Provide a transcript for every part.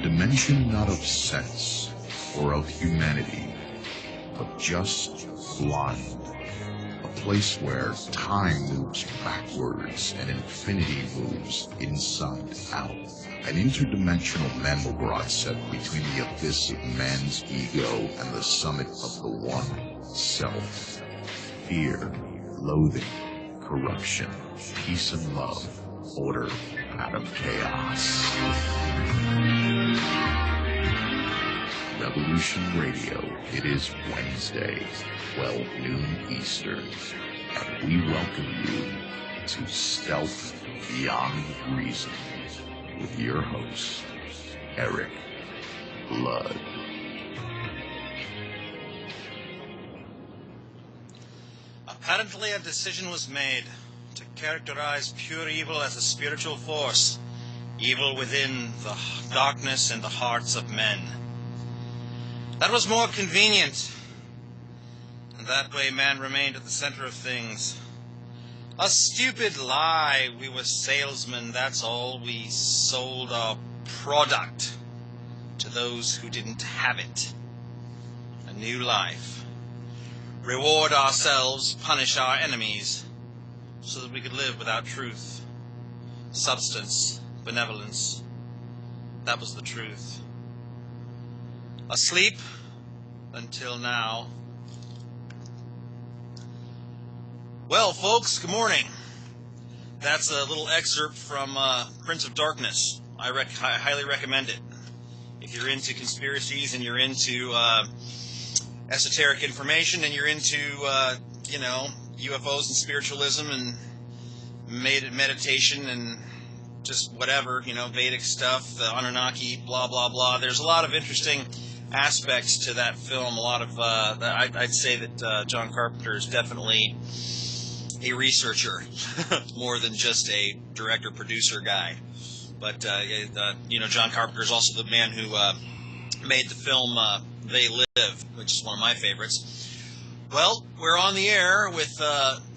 dimension not of sense or of humanity, but just blind. A place where time moves backwards and infinity moves inside out. An interdimensional Mandelbrot set between the abyss of man's ego and the summit of the one self. Fear, loathing, corruption, peace and love, order out of chaos. Revolution Radio, it is Wednesday, 12 noon Eastern, and we welcome you to Stealth Beyond Reason with your host, Eric Blood. Apparently a decision was made to characterize pure evil as a spiritual force, evil within the darkness in the hearts of men. That was more convenient, and that way man remained at the center of things. A stupid lie. We were salesmen, that's all. We sold our product to those who didn't have it. A new life. Reward ourselves, punish our enemies, so that we could live without truth, substance, benevolence. That was the truth. Asleep until now. Well, folks, good morning. That's a little excerpt from Prince of Darkness. I highly recommend it. If you're into conspiracies and you're into esoteric information and you're into, UFOs and spiritualism and meditation and just whatever, Vedic stuff, the Anunnaki, blah, blah, blah. There's a lot of interesting aspects to that film. A lot of, I'd say that John Carpenter is definitely a researcher more than just a director-producer guy. But, John Carpenter is also the man who made the film They Live, which is one of my favorites. Well, we're on the air with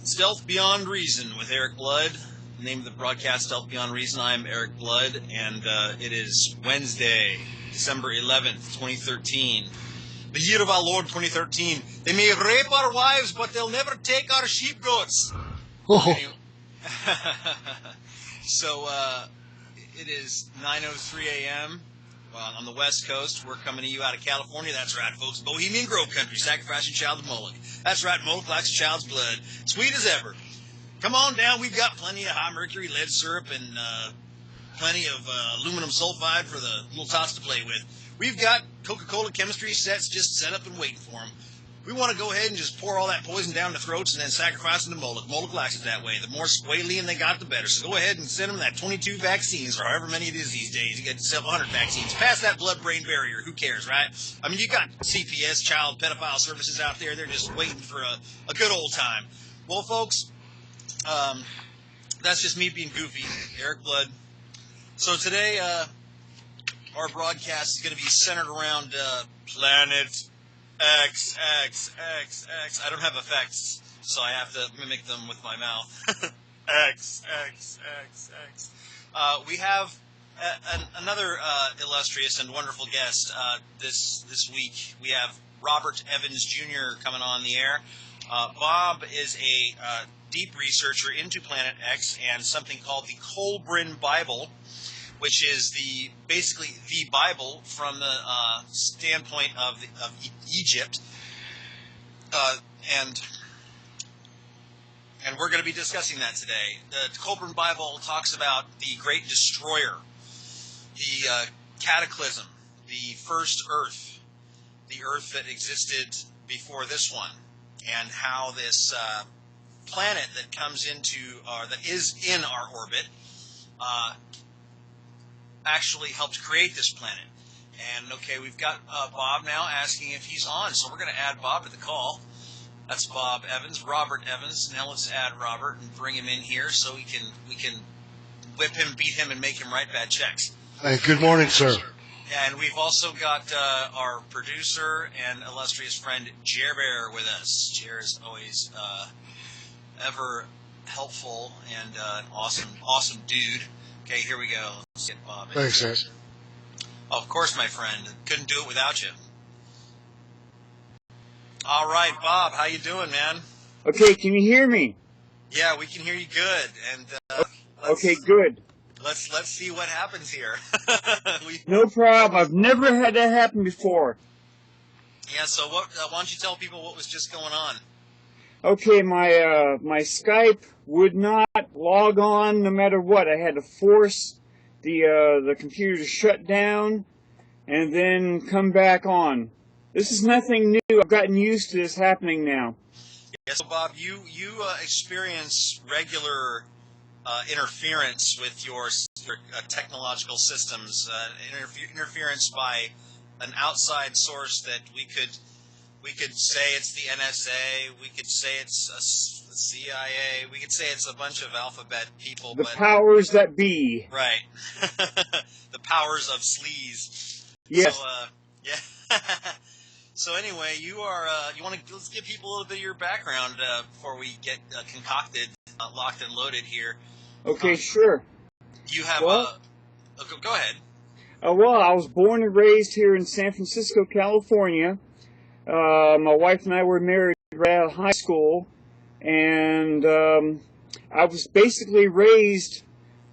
Stealth Beyond Reason with Eric Blood. The name of the broadcast, Stealth Beyond Reason. I'm Eric Blood, and it is Wednesday, December 11th, 2013. The year of our Lord, 2013. They may rape our wives, but they'll never take our sheep goats. Oh. Anyway. So, it is 9:03 a.m. On the West Coast. We're coming to you out of California. That's right, folks. Bohemian Grove country, sacrificing child to Moloch. That's right, Moloch likes a child's blood. Sweet as ever. Come on down. We've got plenty of high mercury lead syrup and plenty of aluminum sulfide for the little tots to play with. We've got Coca-Cola chemistry sets just set up and waiting for them. We want to go ahead and just pour all that poison down their throats and then sacrifice them to Moloch. Moloch likes it that way. The more squalene they got, the better. So go ahead and send them that 22 vaccines, or however many it is these days. You got yourself 100 vaccines. Pass that blood-brain barrier. Who cares, right? I mean, you got CPS, child pedophile services out there. They're just waiting for a good old time. Well, folks, that's just me being goofy. Eric Blood. So today, our broadcast is going to be centered around Planet X. I don't have effects, so I have to mimic them with my mouth. X. We have another illustrious and wonderful guest this week. We have Robert Evans Jr. coming on the air. Bob is a deep researcher into Planet X and something called the Kolbrin Bible, which is basically the Bible from the standpoint of Egypt, and we're going to be discussing that today. The Kolbrin Bible talks about the Great Destroyer, the Cataclysm, the first Earth, the Earth that existed before this one, and how this planet that comes into, that is in our orbit, actually helped create this planet. And, okay, we've got Bob now asking if he's on, so we're going to add Bob to the call. That's Bob Evans, Robert Evans. Now let's add Robert and bring him in here so we can whip him, beat him, and make him write bad checks. Hey, good morning, sir. And we've also got our producer and illustrious friend, Jer Bear, with us. Jer is always ever helpful and an awesome dude. Okay, here we go. Let's get Bob in. Thanks, sir. Oh, of course, my friend. Couldn't do it without you. All right, Bob, how you doing, man? Okay, can you hear me? Yeah, we can hear you good, and Okay, good. let's see what happens here. No problem. I've never had that happen before. Yeah, so what? Why don't you tell people what was just going on? Okay, my Skype would not log on no matter what. I had to force the computer to shut down and then come back on. This is nothing new. I've gotten used to this happening now. Yeah, so Bob, you experience regular interference with your technological systems, interference by an outside source that we could say it's the NSA, we could say it's the CIA, we could say it's a bunch of alphabet people. The powers that be. Right. The powers of sleaze. Yes. So, yeah. So anyway, you want to let's give people a little bit of your background before we get concocted, locked and loaded here. Okay, sure. You have go ahead. Well, I was born and raised here in San Francisco, California. My wife and I were married right out of high school, and I was basically raised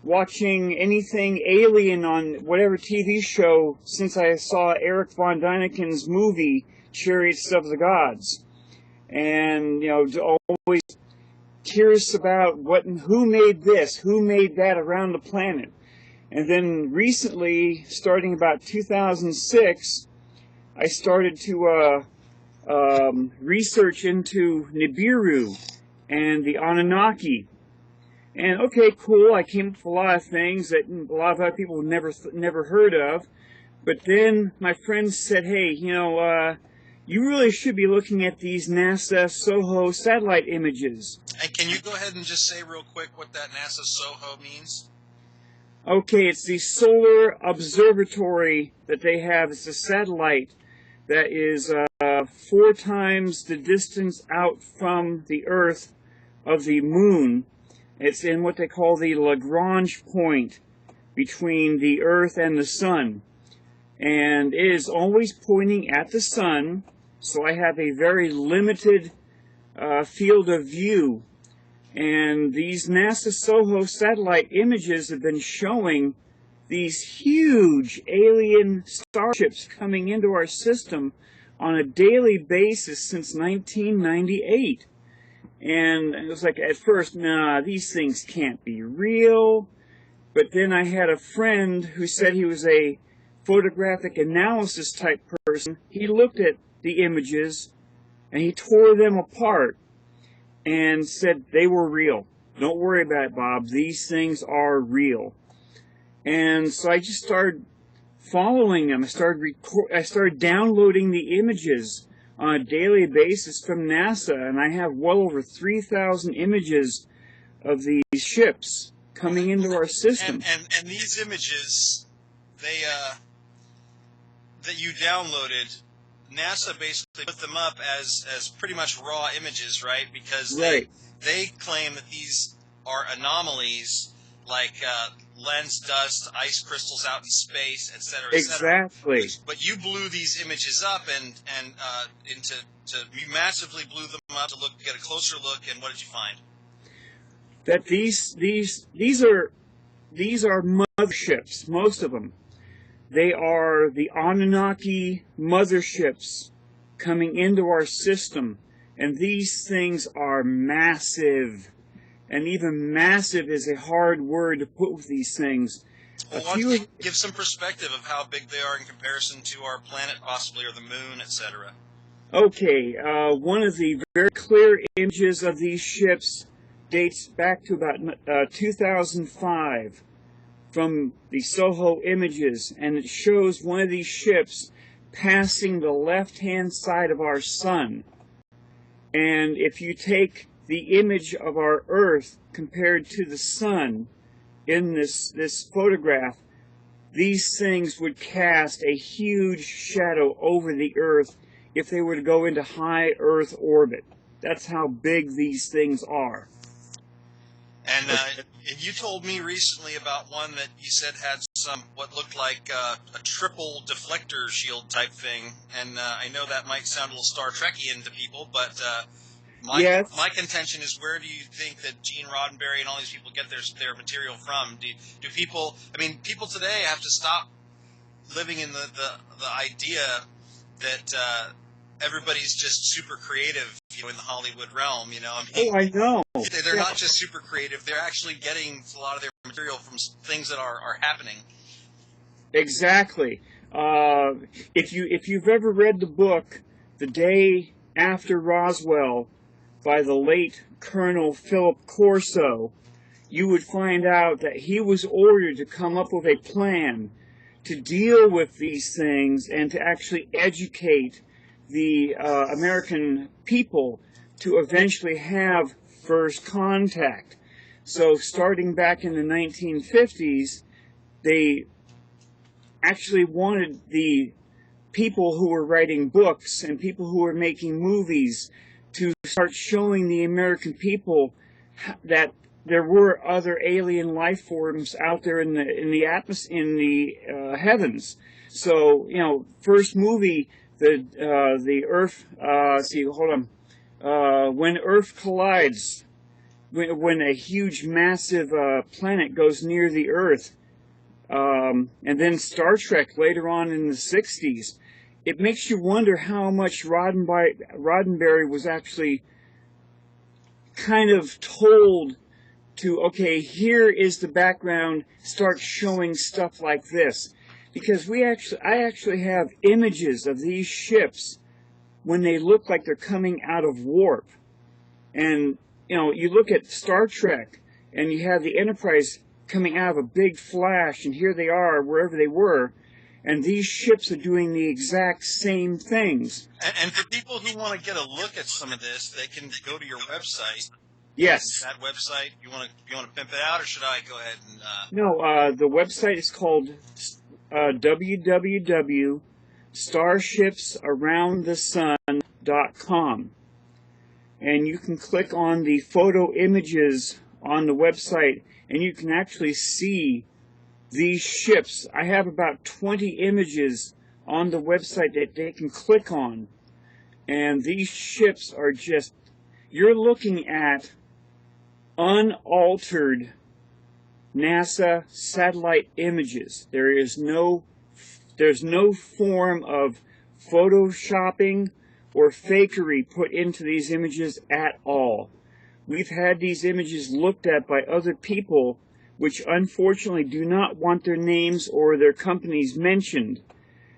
watching anything alien on whatever TV show since I saw Eric von Däniken's movie, Chariots of the Gods. And, always curious about who made this, who made that around the planet. And then recently, starting about 2006, I started to research into Nibiru and the Anunnaki. And okay, cool, I came up with a lot of things that a lot of other people never heard of. But then my friends said, hey, you really should be looking at these NASA SOHO satellite images. And can you go ahead and just say real quick what that NASA SOHO means? Okay, it's the solar observatory that they have. It's a satellite that is 4 times the distance out from the Earth of the Moon. It's in what they call the Lagrange point between the Earth and the Sun. And it is always pointing at the Sun, so I have a very limited field of view. And these NASA SOHO satellite images have been showing these huge alien starships coming into our system on a daily basis since 1998. And it was like, at first, nah, these things can't be real. But then I had a friend who said he was a photographic analysis type person. He looked at the images and he tore them apart and said they were real. Don't worry about it, Bob. These things are real. And so I just started following them. I started downloading the images on a daily basis from NASA, and I have well over 3,000 images of these ships coming into our system. And these images, that you downloaded, NASA basically put them up as pretty much raw images, right? Because they claim that these are anomalies like lens dust, ice crystals out in space, etc. Exactly. But you blew these images up you massively blew them up to get a closer look, and what did you find? That these are motherships, most of them. They are the Anunnaki motherships coming into our system, and these things are massive. And even massive is a hard word to put with these things. Well, why don't you give some perspective of how big they are in comparison to our planet, possibly, or the moon, etc.? Okay, one of the very clear images of these ships dates back to about 2005 from the SOHO images, and it shows one of these ships passing the left-hand side of our sun. And if you take the image of our Earth compared to the sun in this photograph, these things would cast a huge shadow over the Earth if they were to go into high Earth orbit. That's how big these things are. And you told me recently about one that you said had some what looked like a triple deflector shield type thing, and I know that might sound a little Star Trekian to people, but my contention is, where do you think that Gene Roddenberry and all these people get their material from? Do people? I mean, people today have to stop living in the idea that everybody's just super creative, in the Hollywood realm. I mean, I know. They're not just super creative; they're actually getting a lot of their material from things that are happening. Exactly. If you've ever read the book The Day After Roswell by the late Colonel Philip Corso, you would find out that he was ordered to come up with a plan to deal with these things and to actually educate the American people to eventually have first contact. So starting back in the 1950s, they actually wanted the people who were writing books and people who were making movies to start showing the American people that there were other alien life forms out there in the atmosphere, in the heavens. So, first movie, the Earth. When Earth collides, when a huge, massive planet goes near the Earth, and then Star Trek later on in the 60s, it makes you wonder how much Roddenberry was actually kind of told to, okay, here is the background, start showing stuff like this. Because I actually have images of these ships when they look like they're coming out of warp. And, you look at Star Trek, and you have the Enterprise coming out of a big flash, and here they are, wherever they were, and these ships are doing the exact same things. And for people who want to get a look at some of this, they can go to your website. Yes. That website, you want to pimp it out, or should I go ahead and... No, the website is called www.starshipsaroundthesun.com. And you can click on the photo images on the website, and you can actually see these ships. I have about 20 images on the website that they can click on. And these ships are just... You're looking at unaltered NASA satellite images. There's no form of photoshopping or fakery put into these images at all. We've had these images looked at by other people which unfortunately do not want their names or their companies mentioned,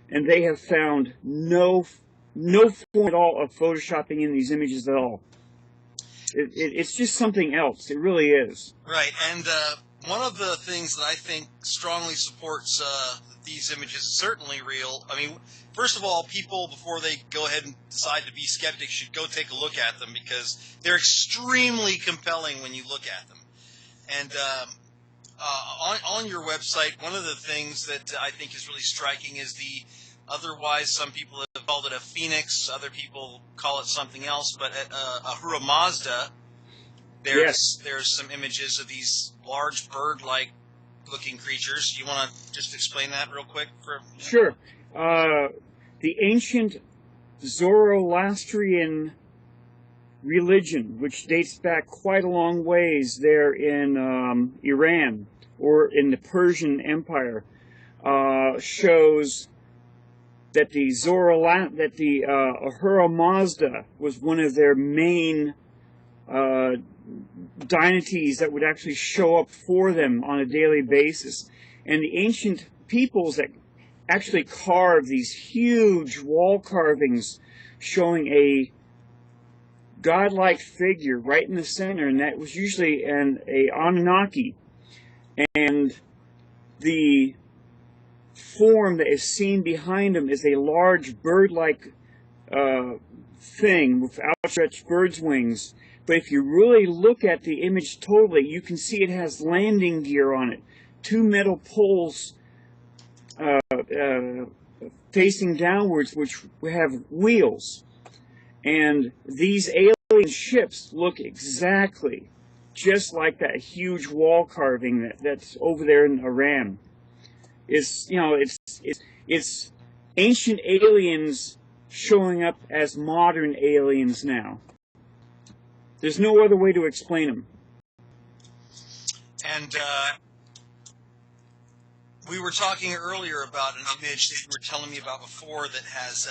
and they have found no form at all of photoshopping in these images at all. It's just something else. It really is. Right, and one of the things that I think strongly supports these images is certainly real. I mean, first of all, people, before they go ahead and decide to be skeptics, should go take a look at them, because they're extremely compelling when you look at them. And on your website, one of the things that I think is really striking is otherwise some people have called it a phoenix, other people call it something else, but at Ahura Mazda, there's some images of these large bird-like looking creatures. You want to just explain that real quick? Sure. The ancient Zoroastrian religion, which dates back quite a long ways there in Iran or in the Persian Empire, shows that the Ahura Mazda was one of their main deities that would actually show up for them on a daily basis. And the ancient peoples that actually carved these huge wall carvings showing a godlike figure right in the center, and that was usually a Anunnaki. And the form that is seen behind him is a large bird-like thing with outstretched bird's wings. But if you really look at the image totally, you can see it has landing gear on it. Two metal poles facing downwards, which have wheels. And these alien ships look exactly just like that huge wall carving that's over there in Iran. It's, you know, it's ancient aliens showing up as modern aliens now. There's no other way to explain them. And we were talking earlier about an image that you were telling me about before that has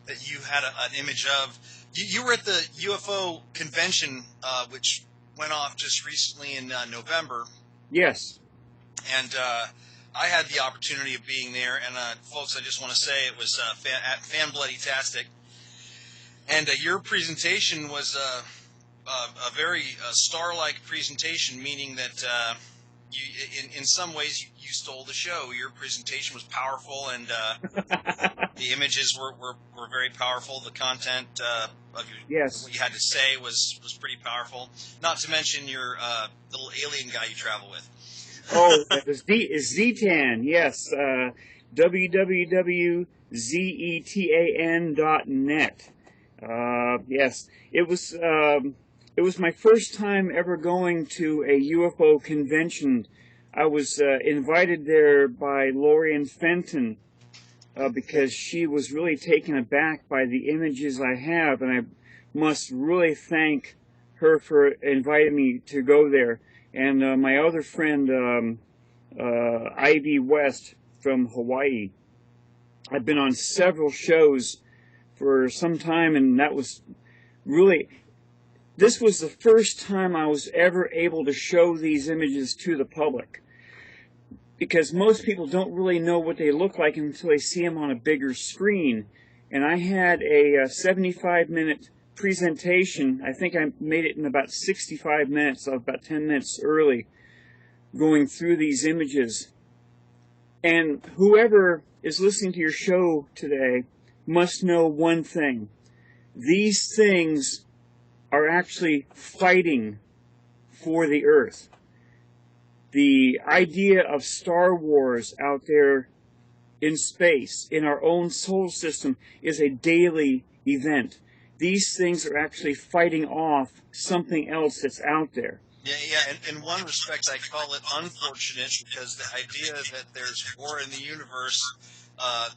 that you had an image of. You were at the UFO convention, which went off just recently in November. Yes. And I had the opportunity of being there. And folks, I just want to say it was fan-bloody-tastic. And your presentation was a very star-like presentation, meaning that you, in some ways, you stole the show. Your presentation was powerful, and the images were very powerful. The content of what you had to say was pretty powerful. Not to mention your little alien guy you travel with. Oh, Zetan, yes. www.zetan.net. Yes, it was my first time ever going to a UFO convention. I was invited there by Lorian Fenton because she was really taken aback by the images I have, and I must really thank her for inviting me to go there. And my other friend, Ivy West from Hawaii. I've been on several shows for some time, and that was really... This was the first time I was ever able to show these images to the public, because most people don't really know what they look like until they see them on a bigger screen. And I had a 75-minute presentation. I think I made it in about 65 minutes, so about 10 minutes early, going through these images. And whoever is listening to your show today must know one thing. These things are actually fighting for the Earth. The idea of Star Wars out there in space, in our own solar system, is a daily event. These things are actually fighting off something else that's out there. Yeah. In one respect, I call it unfortunate, because the idea that there's war in the universe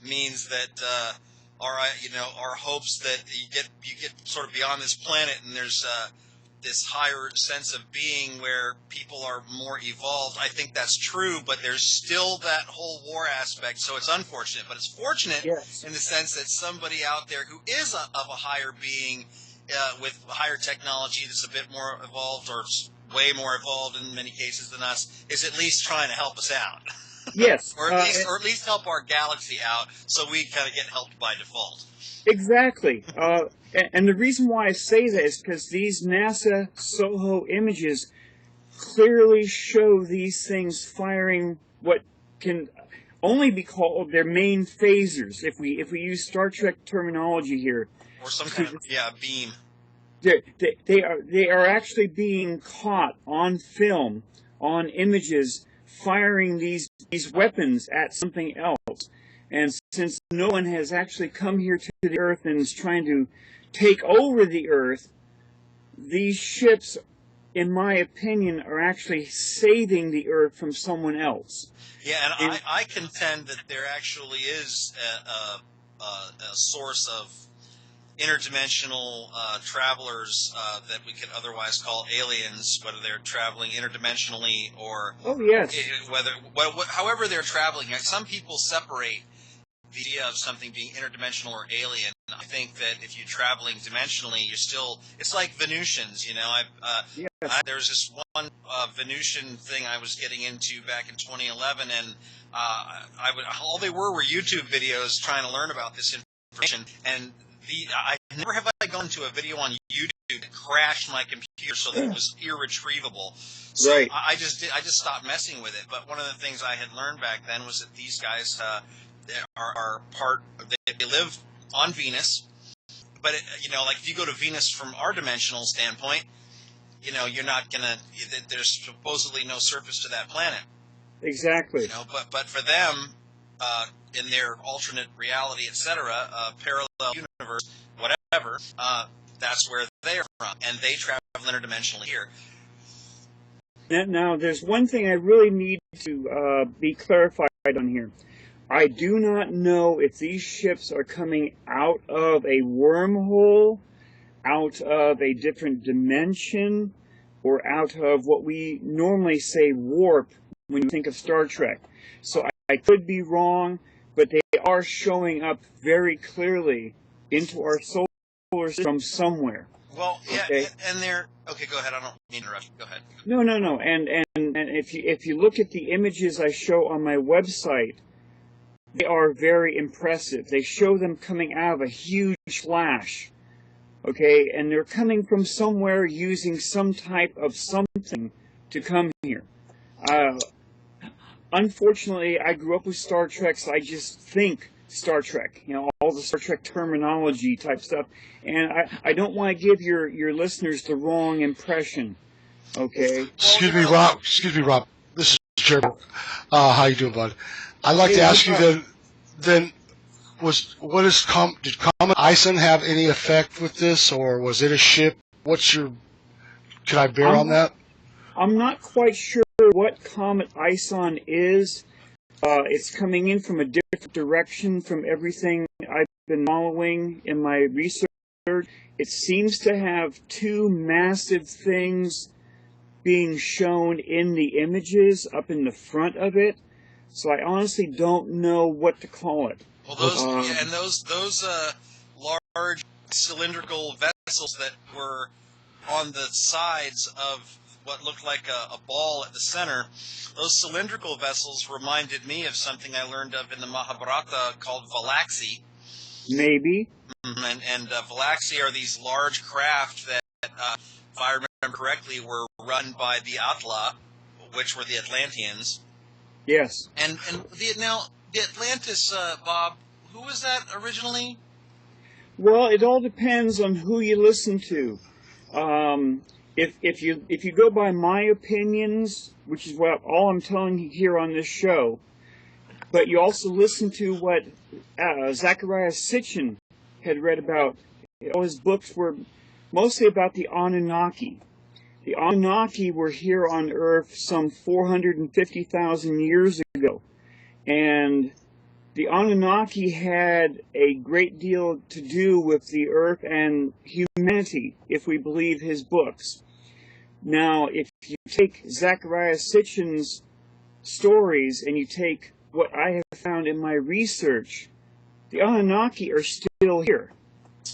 means that our hopes that you get sort of beyond this planet, and there's this higher sense of being where people are more evolved. I think that's true, but there's still that whole war aspect. So it's unfortunate, but it's fortunate in the sense that somebody out there who is of a higher being with higher technology that's a bit more evolved, or way more evolved in many cases than us, is at least trying to help us out. Yes. or at least help our galaxy out, so we kind of get helped by default. Exactly. And the reason why I say that is because these NASA SOHO images clearly show these things firing what can only be called their main phasers, if we use Star Trek terminology here. Or some kind of beam. They are actually being caught on film, on images, firing these weapons at something else. And since no one has actually come here to the Earth and is trying to take over the Earth, these ships, in my opinion, are actually saving the Earth from someone else. Yeah, and I contend that there actually is a source of interdimensional travelers that we could otherwise call aliens, whether they're traveling interdimensionally or however they're traveling. Some people separate the idea of something being interdimensional or alien. I think that if you're traveling dimensionally, it's like Venusians, you know. There was this one Venusian thing I was getting into back in 2011, and all they were YouTube videos trying to learn about this information. And I never have gone to a video on YouTube that crashed my computer so that it was irretrievable. So right. I just stopped messing with it. But one of the things I had learned back then was that these guys they live on Venus. But like if you go to Venus from our dimensional standpoint, you're not gonna. There's supposedly no surface to that planet. Exactly. But for them, in their alternate reality, etc., parallel universe, whatever, that's where they are from, and they travel interdimensionally here. Now, there's one thing I really need to be clarified on here. I do not know if these ships are coming out of a wormhole, out of a different dimension, or out of what we normally say warp when you think of Star Trek. So I could be wrong, but they are showing up very clearly into our solar system somewhere. Well, yeah, okay? and they're... Okay, go ahead. I don't mean to interrupt. Go ahead. No. And if you look at the images I show on my website, they are very impressive. They show them coming out of a huge flash. Okay, and they're coming from somewhere using some type of something to come here. Unfortunately, I grew up with Star Trek, so I just think Star Trek, you know, all the Star Trek terminology type stuff. And I don't want to give your listeners the wrong impression, okay? Excuse me, Rob. This is Jeremy. How you doing, bud? I'd like to ask you then, did Comet Ison have any effect with this, or was it a ship? Can I bear on that? I'm not quite sure what Comet Ison is. It's coming in from a different direction from everything I've been following in my research. It seems to have two massive things being shown in the images up in the front of it. So I honestly don't know what to call it. Well, those large cylindrical vessels that were on the sides of what looked like a ball at the center, those cylindrical vessels reminded me of something I learned of in the Mahabharata called Valaxi. Maybe. And Valaxi are these large craft that, if I remember correctly, were run by the Atla, which were the Atlanteans. Yes. And the Atlantis, Bob, who was that originally? Well, it all depends on who you listen to. If you go by my opinions, which is what all I'm telling you here on this show, but you also listen to what Zecharia Sitchin had read about. All his books were mostly about the Anunnaki. The Anunnaki were here on Earth some 450,000 years ago, and the Anunnaki had a great deal to do with the Earth and humanity, if we believe his books. Now, if you take Zecharia Sitchin's stories and you take what I have found in my research, the Anunnaki are still here,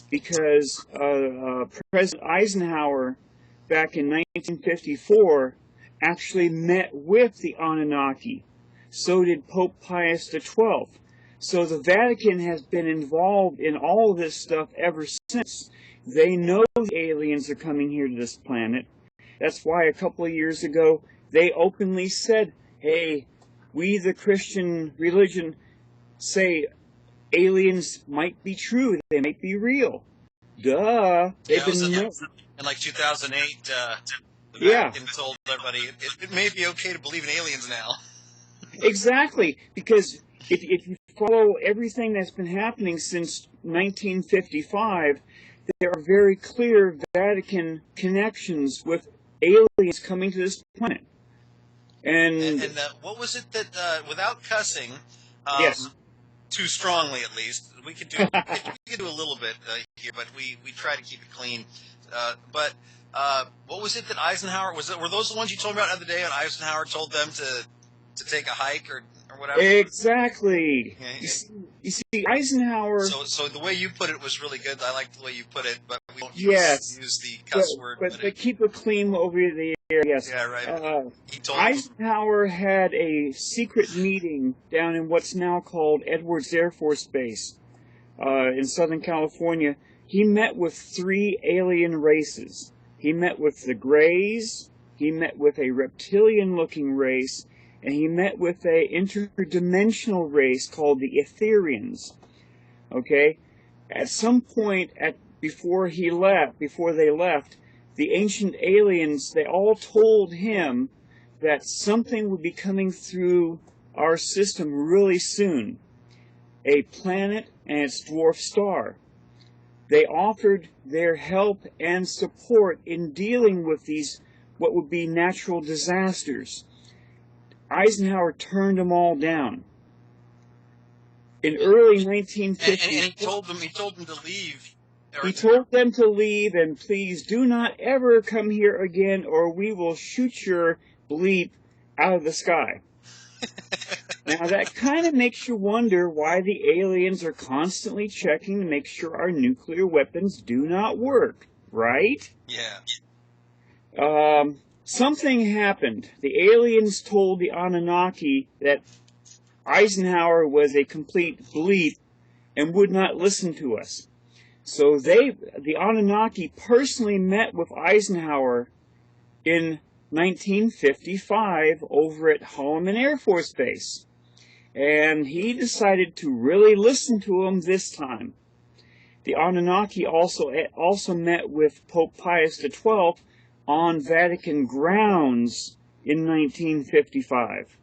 because President Eisenhower, back in 1954, actually met with the Anunnaki. So did Pope Pius XII. So the Vatican has been involved in all of this stuff ever since. They know the aliens are coming here to this planet. That's why a couple of years ago they openly said, hey, we the Christian religion say aliens might be true, they might be real. Duh. They've been in like 2008, the Vatican told everybody it may be okay to believe in aliens now. Exactly, because if you follow everything that's been happening since 1955, there are very clear Vatican connections with aliens coming to this planet. And what was it that, without cussing, yes, too strongly at least, we could do a little bit here, but we try to keep it clean. But what was it that Eisenhower were those the ones you told me about the other day? And Eisenhower told them to take a hike or whatever. Exactly. Yeah. You see, Eisenhower. So the way you put it was really good. I like the way you put it, but we don't use the cuss word. But keep it clean over the air. Yes. Yeah, right. Eisenhower had a secret meeting down in what's now called Edwards Air Force Base in Southern California. He met with 3 alien races. He met with the Greys, he met with a reptilian-looking race, and he met with a interdimensional race called the Etherians. Okay? At some point before they left, the ancient aliens, they all told him that something would be coming through our system really soon. A planet and its dwarf star. They offered their help and support in dealing with these, what would be natural disasters. Eisenhower turned them all down. in early And 1950. he told them to leave. He told them to leave, and please do not ever come here again, or we will shoot your bleep out of the sky. Now, that kind of makes you wonder why the aliens are constantly checking to make sure our nuclear weapons do not work, right? Yeah. Something happened. The aliens told the Anunnaki that Eisenhower was a complete bleep and would not listen to us. So the Anunnaki personally met with Eisenhower in 1955 over at Holloman Air Force Base. And he decided to really listen to him this time. The Anunnaki also met with Pope Pius XII on Vatican grounds in 1955.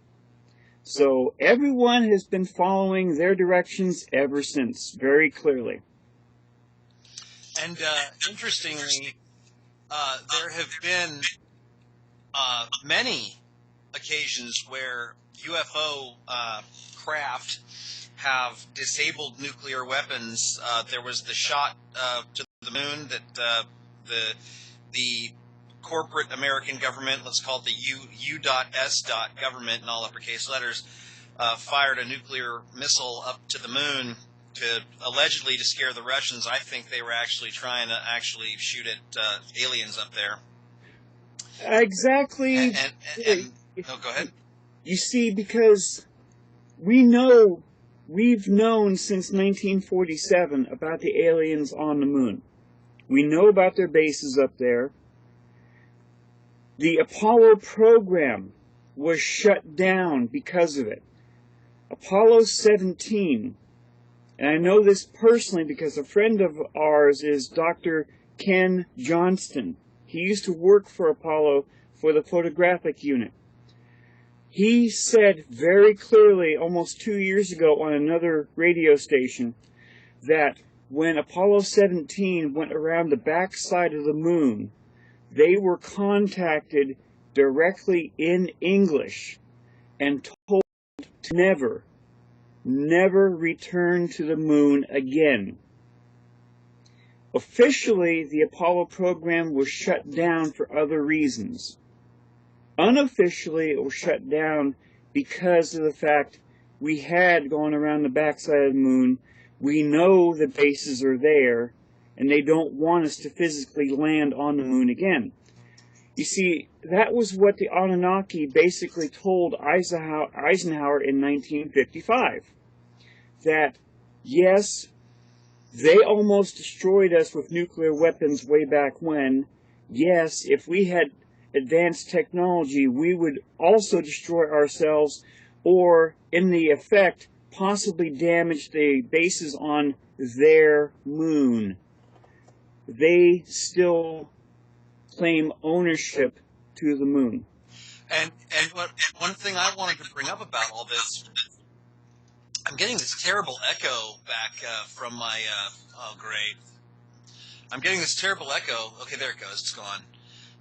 So everyone has been following their directions ever since, very clearly. And interestingly, there have been many occasions where UFO craft have disabled nuclear weapons. There was the shot to the moon that the corporate American government, let's call it the U.S. government in all uppercase letters, fired a nuclear missile up to the moon allegedly to scare the Russians. I think they were actually trying to shoot at aliens up there. Exactly. And go ahead. You see, because we've known since 1947 about the aliens on the moon. We know about their bases up there. The Apollo program was shut down because of it. Apollo 17, and I know this personally because a friend of ours is Dr. Ken Johnston. He used to work for Apollo for the photographic unit. He said very clearly almost 2 years ago on another radio station that when Apollo 17 went around the backside of the moon, they were contacted directly in English and told to never return to the moon again. Officially, the Apollo program was shut down for other reasons. Unofficially, it was shut down because of the fact we had gone around the backside of the moon. We know the bases are there, and they don't want us to physically land on the moon again. You see, that was what the Anunnaki basically told Eisenhower in 1955. That, yes, they almost destroyed us with nuclear weapons way back when. Yes, if we had advanced technology, we would also destroy ourselves, or, in the effect, possibly damage the bases on their moon. They still claim ownership to the moon. And one thing I wanted to bring up about all this, I'm getting this terrible echo back from my, oh great. I'm getting this terrible echo. Okay, there it goes, it's gone.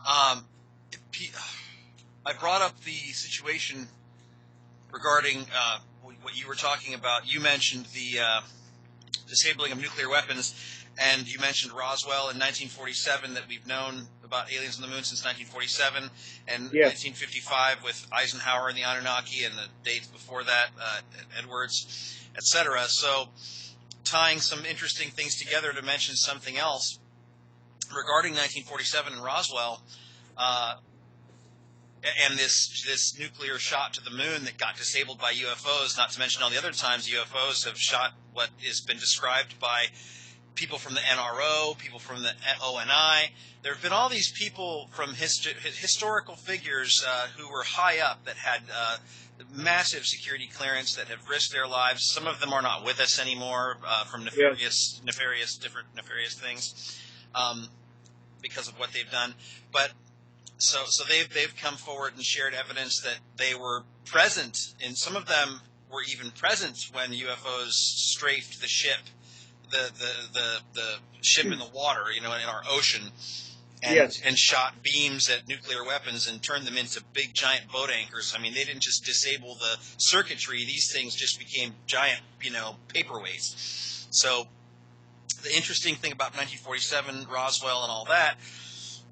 I brought up the situation regarding what you were talking about. You mentioned the disabling of nuclear weapons, and you mentioned Roswell in 1947, that we've known about aliens on the moon since 1947, and Yes. 1955 with Eisenhower and the Anunnaki, and the dates before that, Edwards, etc. So tying some interesting things together to mention something else regarding 1947 and Roswell, and this nuclear shot to the moon that got disabled by UFOs, not to mention all the other times UFOs have shot what has been described by people from the NRO, people from the ONI. There have been all these people from historical figures who were high up that had massive security clearance, that have risked their lives. Some of them are not with us anymore from nefarious things because of what they've done. But so they've come forward and shared evidence that they were present, and some of them were even present when UFOs strafed the ship, the ship in the water, in our ocean, and shot beams at nuclear weapons and turned them into big giant boat anchors. I mean, they didn't just disable the circuitry; these things just became giant, paperweights. So the interesting thing about 1947, Roswell, and all that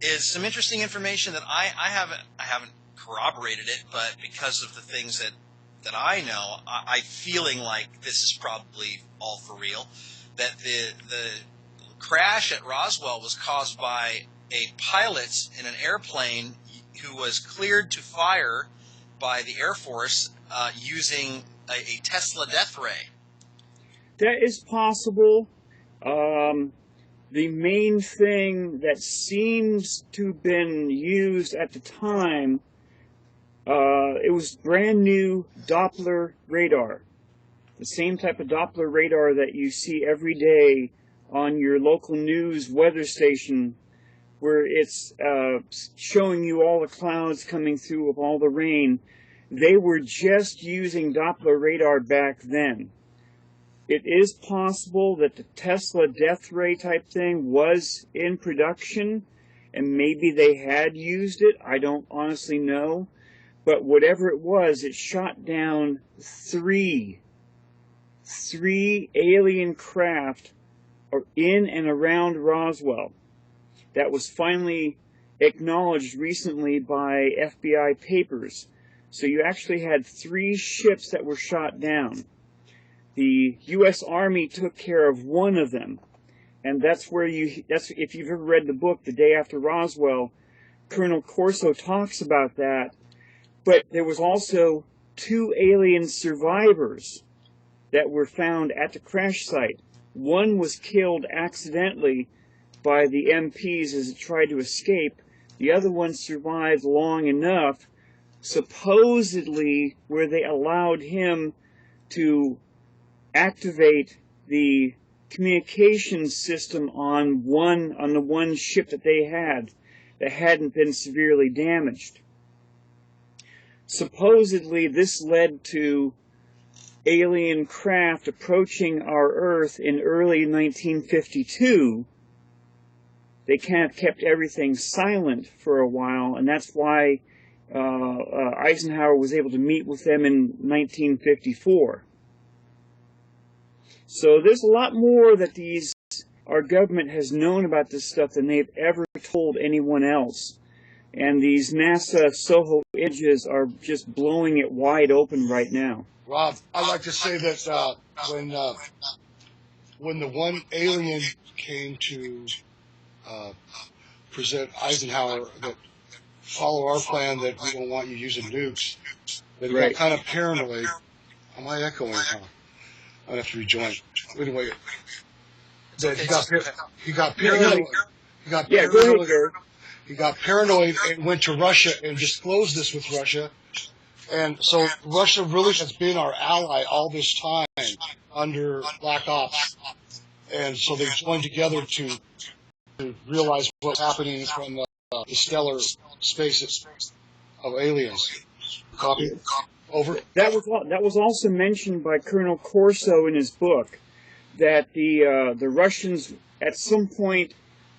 is some interesting information that I haven't corroborated it, but because of the things that I know, I'm feeling like this is probably all for real. That the crash at Roswell was caused by a pilot in an airplane who was cleared to fire by the Air Force using a Tesla death ray. That is possible. The main thing that seems to have been used at the time, it was brand new Doppler radar. The same type of Doppler radar that you see every day on your local news weather station, where it's showing you all the clouds coming through of all the rain. They were just using Doppler radar back then. It is possible that the Tesla death ray type thing was in production, and maybe they had used it. I don't honestly know. But whatever it was, it shot down three alien craft in and around Roswell. That was finally acknowledged recently by FBI papers. So you actually had 3 ships that were shot down. The U.S. Army took care of one of them, and that's if you've ever read the book, The Day After Roswell, Colonel Corso talks about that. But there was also 2 alien survivors that were found at the crash site. One was killed accidentally by the MPs as it tried to escape. The other one survived long enough, supposedly where they allowed him to activate the communication system on the one ship that they had that hadn't been severely damaged. Supposedly this led to alien craft approaching our Earth in early 1952. They kind of kept everything silent for a while, and that's why Eisenhower was able to meet with them in 1954. So there's a lot more that our government has known about this stuff than they've ever told anyone else. And these NASA SOHO images are just blowing it wide open right now. Rob, I'd like to say that when the one alien came to present Eisenhower that follow our plan, that we don't want you using nukes, that he got kind of paranoid. Am I echoing? I'd have to rejoin. Anyway, that he got paranoid. He got paranoid and went to Russia and disclosed this with Russia. And so Russia really has been our ally all this time under Black Ops. And so they joined together to realize what's happening from the stellar spaces of aliens. Copy? Over. That was also mentioned by Colonel Corso in his book, that the Russians at some point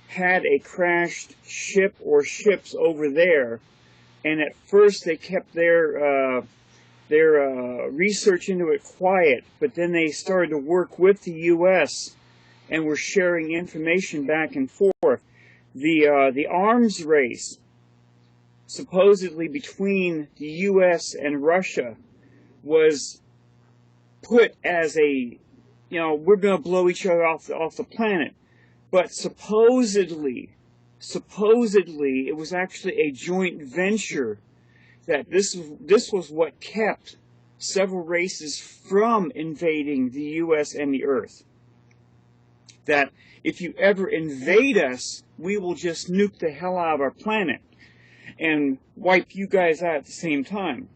had a crashed ship or ships over there, and at first they kept their research into it quiet, but then they started to work with the U.S. and were sharing information back and forth. The arms race, supposedly between the U.S. and Russia, was put as we're going to blow each other off the planet. But supposedly, it was actually a joint venture, that this was what kept several races from invading the U.S. and the Earth. That if you ever invade us, we will just nuke the hell out of our planet and wipe you guys out at the same time.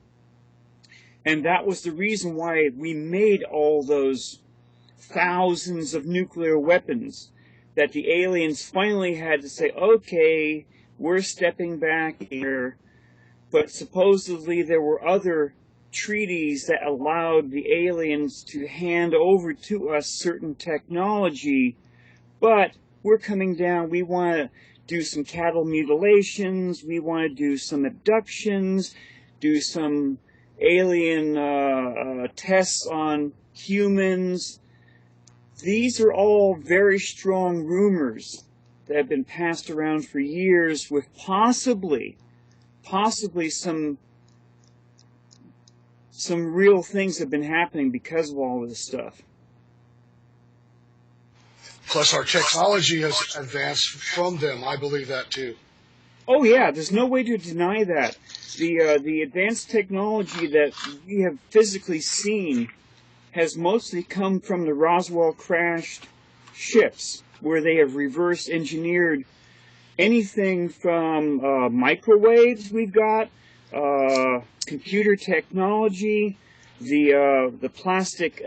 And that was the reason why we made all those thousands of nuclear weapons, that the aliens finally had to say, okay, we're stepping back here. But supposedly there were other treaties that allowed the aliens to hand over to us certain technology, but we're coming down, we want to do some cattle mutilations. We want to do some abductions, do some alien tests on humans. These are all very strong rumors that have been passed around for years, with possibly some real things have been happening because of all this stuff. Plus, our technology has advanced from them. I believe that too. Oh yeah, there's no way to deny that. The advanced technology that we have physically seen has mostly come from the Roswell crashed ships, where they have reverse engineered anything from microwaves we've got, computer technology, the plastic,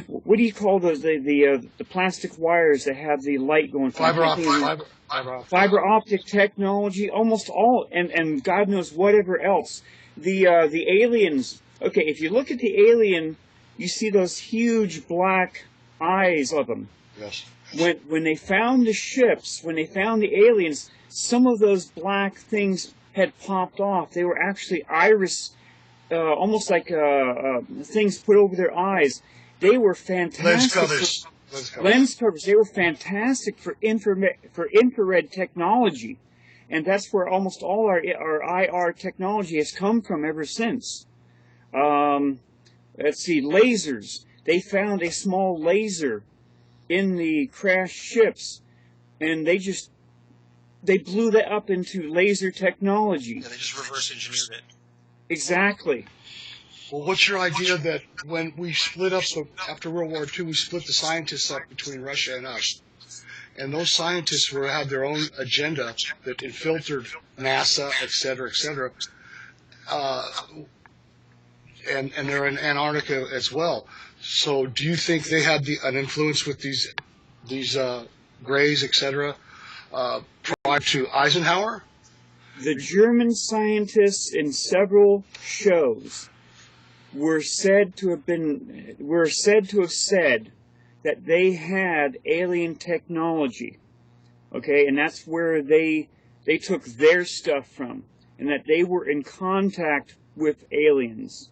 what do you call those, the plastic wires that have the light going from fiber optic technology, almost all, and God knows whatever else. The aliens, okay, if you look at the alien, you see those huge black eyes of them. Yes. When they found the ships, when they found the aliens, some of those black things had popped off. They were actually iris, almost like things put over their eyes. They were fantastic. Lens covers. They were fantastic for infrared technology, and that's where almost all our IR technology has come from ever since. Let's see, lasers. They found a small laser in the crashed ships, and they blew that up into laser technology. Yeah, they just reverse engineered it. Exactly. Well, what's your idea that when we split up, so after World War II, we split the scientists up between Russia and us, and those scientists had their own agenda that infiltrated NASA, et cetera, and they're in Antarctica as well. So, do you think they had an influence with these Greys, et cetera, prior to Eisenhower? The German scientists in several shows were said to have said that they had alien technology. Okay, and that's where they took their stuff from, and that they were in contact with aliens.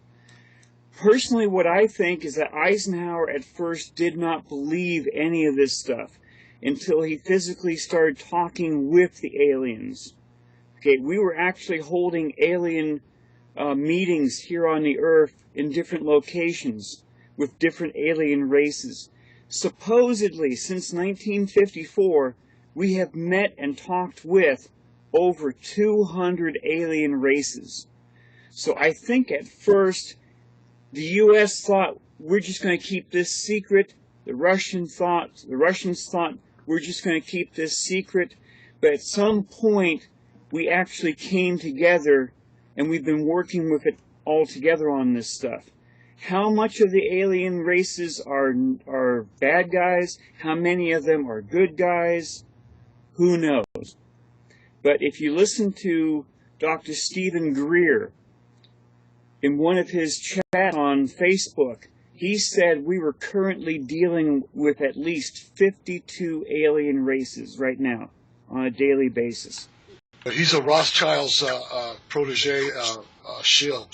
Personally, what I think is that Eisenhower at first did not believe any of this stuff until he physically started talking with the aliens. Okay, we were actually holding alien meetings here on the Earth in different locations with different alien races. Supposedly, since 1954, we have met and talked with over 200 alien races. So I think at first the U.S. thought we're just going to keep this secret. The Russians thought we're just going to keep this secret. But at some point, we actually came together, and we've been working with it all together on this stuff. How much of the alien races are bad guys? How many of them are good guys? Who knows? But if you listen to Dr. Stephen Greer, in one of his chats on Facebook, he said we were currently dealing with at least 52 alien races right now on a daily basis. He's a Rothschild's protege, shill.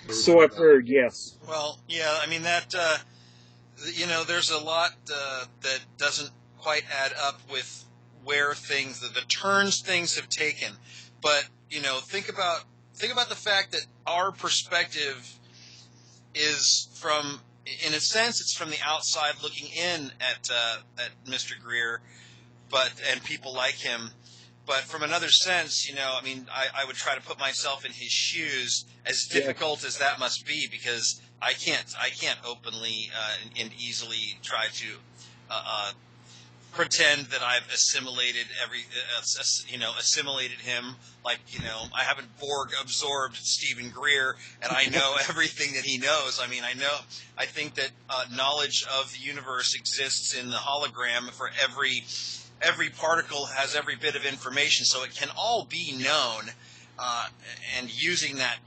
So I've heard, yes. Well, yeah, I mean, that, there's a lot that doesn't quite add up with where the turns things have taken. But, think about the fact that our perspective is in a sense, it's from the outside looking in at Mr. Greer, and people like him. But from another sense, I would try to put myself in his shoes, as difficult as that must be, because I can't openly and easily try to pretend that I've assimilated assimilated him. Like, I haven't Borg absorbed Stephen Greer, and I know everything that he knows. I think that knowledge of the universe exists in the hologram for every particle has every bit of information, so it can all be known, and using that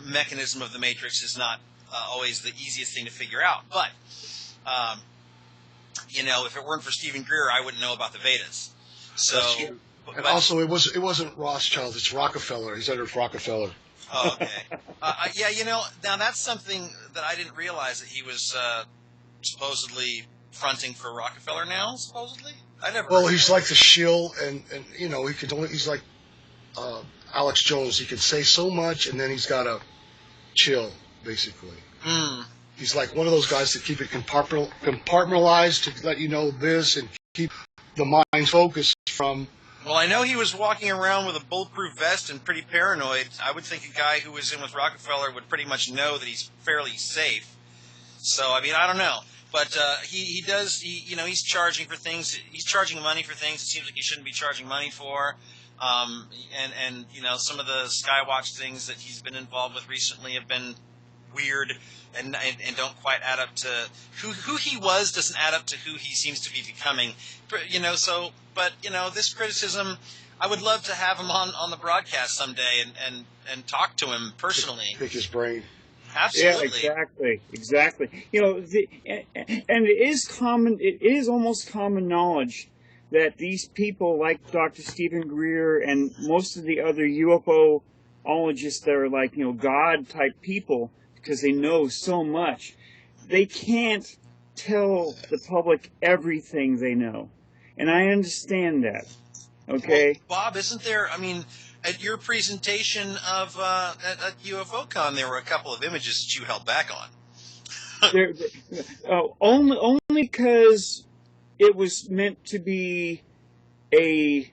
mechanism of the Matrix is not always the easiest thing to figure out. But you know, if it weren't for Stephen Greer, I wouldn't know about the Vedas. So, That's true. And also, it wasn't Rothschild. It's Rockefeller. He's under Rockefeller. Oh, okay. Yeah, you know, now that's something that I didn't realize, that he was supposedly fronting for Rockefeller now, supposedly? I never. Well, he's like the shill, and you know, he's like Alex Jones. He can say so much, and then he's got to chill, basically. Mm. He's like one of those guys that keep it compartmentalized to let you know this and keep the mind focused from. Well, I know he was walking around with a bulletproof vest and pretty paranoid. I would think a guy who was in with Rockefeller would pretty much know that he's fairly safe. So, I mean, I don't know. But he does, you know, he's charging for things. He's charging money for things it seems like he shouldn't be charging money for. And you know, some of the Skywatch things that he's been involved with recently have been weird and don't quite add up to who he was. Doesn't add up to who he seems to be becoming. You know, so, but, you know, this criticism, I would love to have him on the broadcast someday and talk to him personally. Pick his brain. Absolutely. Yeah, exactly. You know, and it is almost common knowledge that these people, like Dr. Stephen Greer and most of the other UFOologists that are like, you know, God-type people, because they know so much, they can't tell the public everything they know. And I understand that, okay? Well, Bob, isn't there, I mean, at your presentation of at UFOCon, there were a couple of images that you held back on. Only because it was meant to be a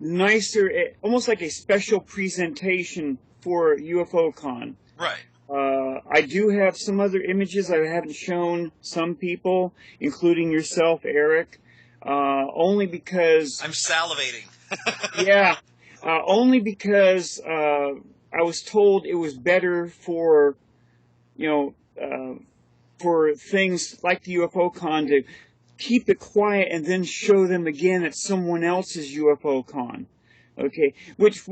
nicer, almost like a special presentation for UFOCon. Right. I do have some other images I haven't shown some people, including yourself, Eric, only because... I'm salivating. Yeah, only because I was told it was better for, you know, for things like the UFOCon to keep it quiet and then show them again at someone else's UFOCon. Okay, which,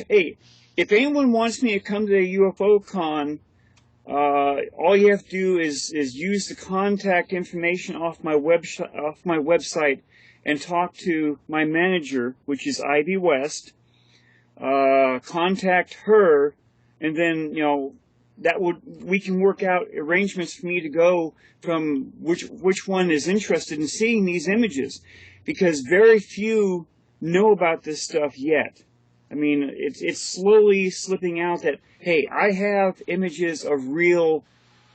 hey, if anyone wants me to come to the UFOCon, all you have to do is use the contact information off my website and talk to my manager, which is Ivy West. Contact her, and then, you know, we can work out arrangements for me to go from which one is interested in seeing these images, because very few know about this stuff yet. I mean, it's slowly slipping out that, hey, I have images of real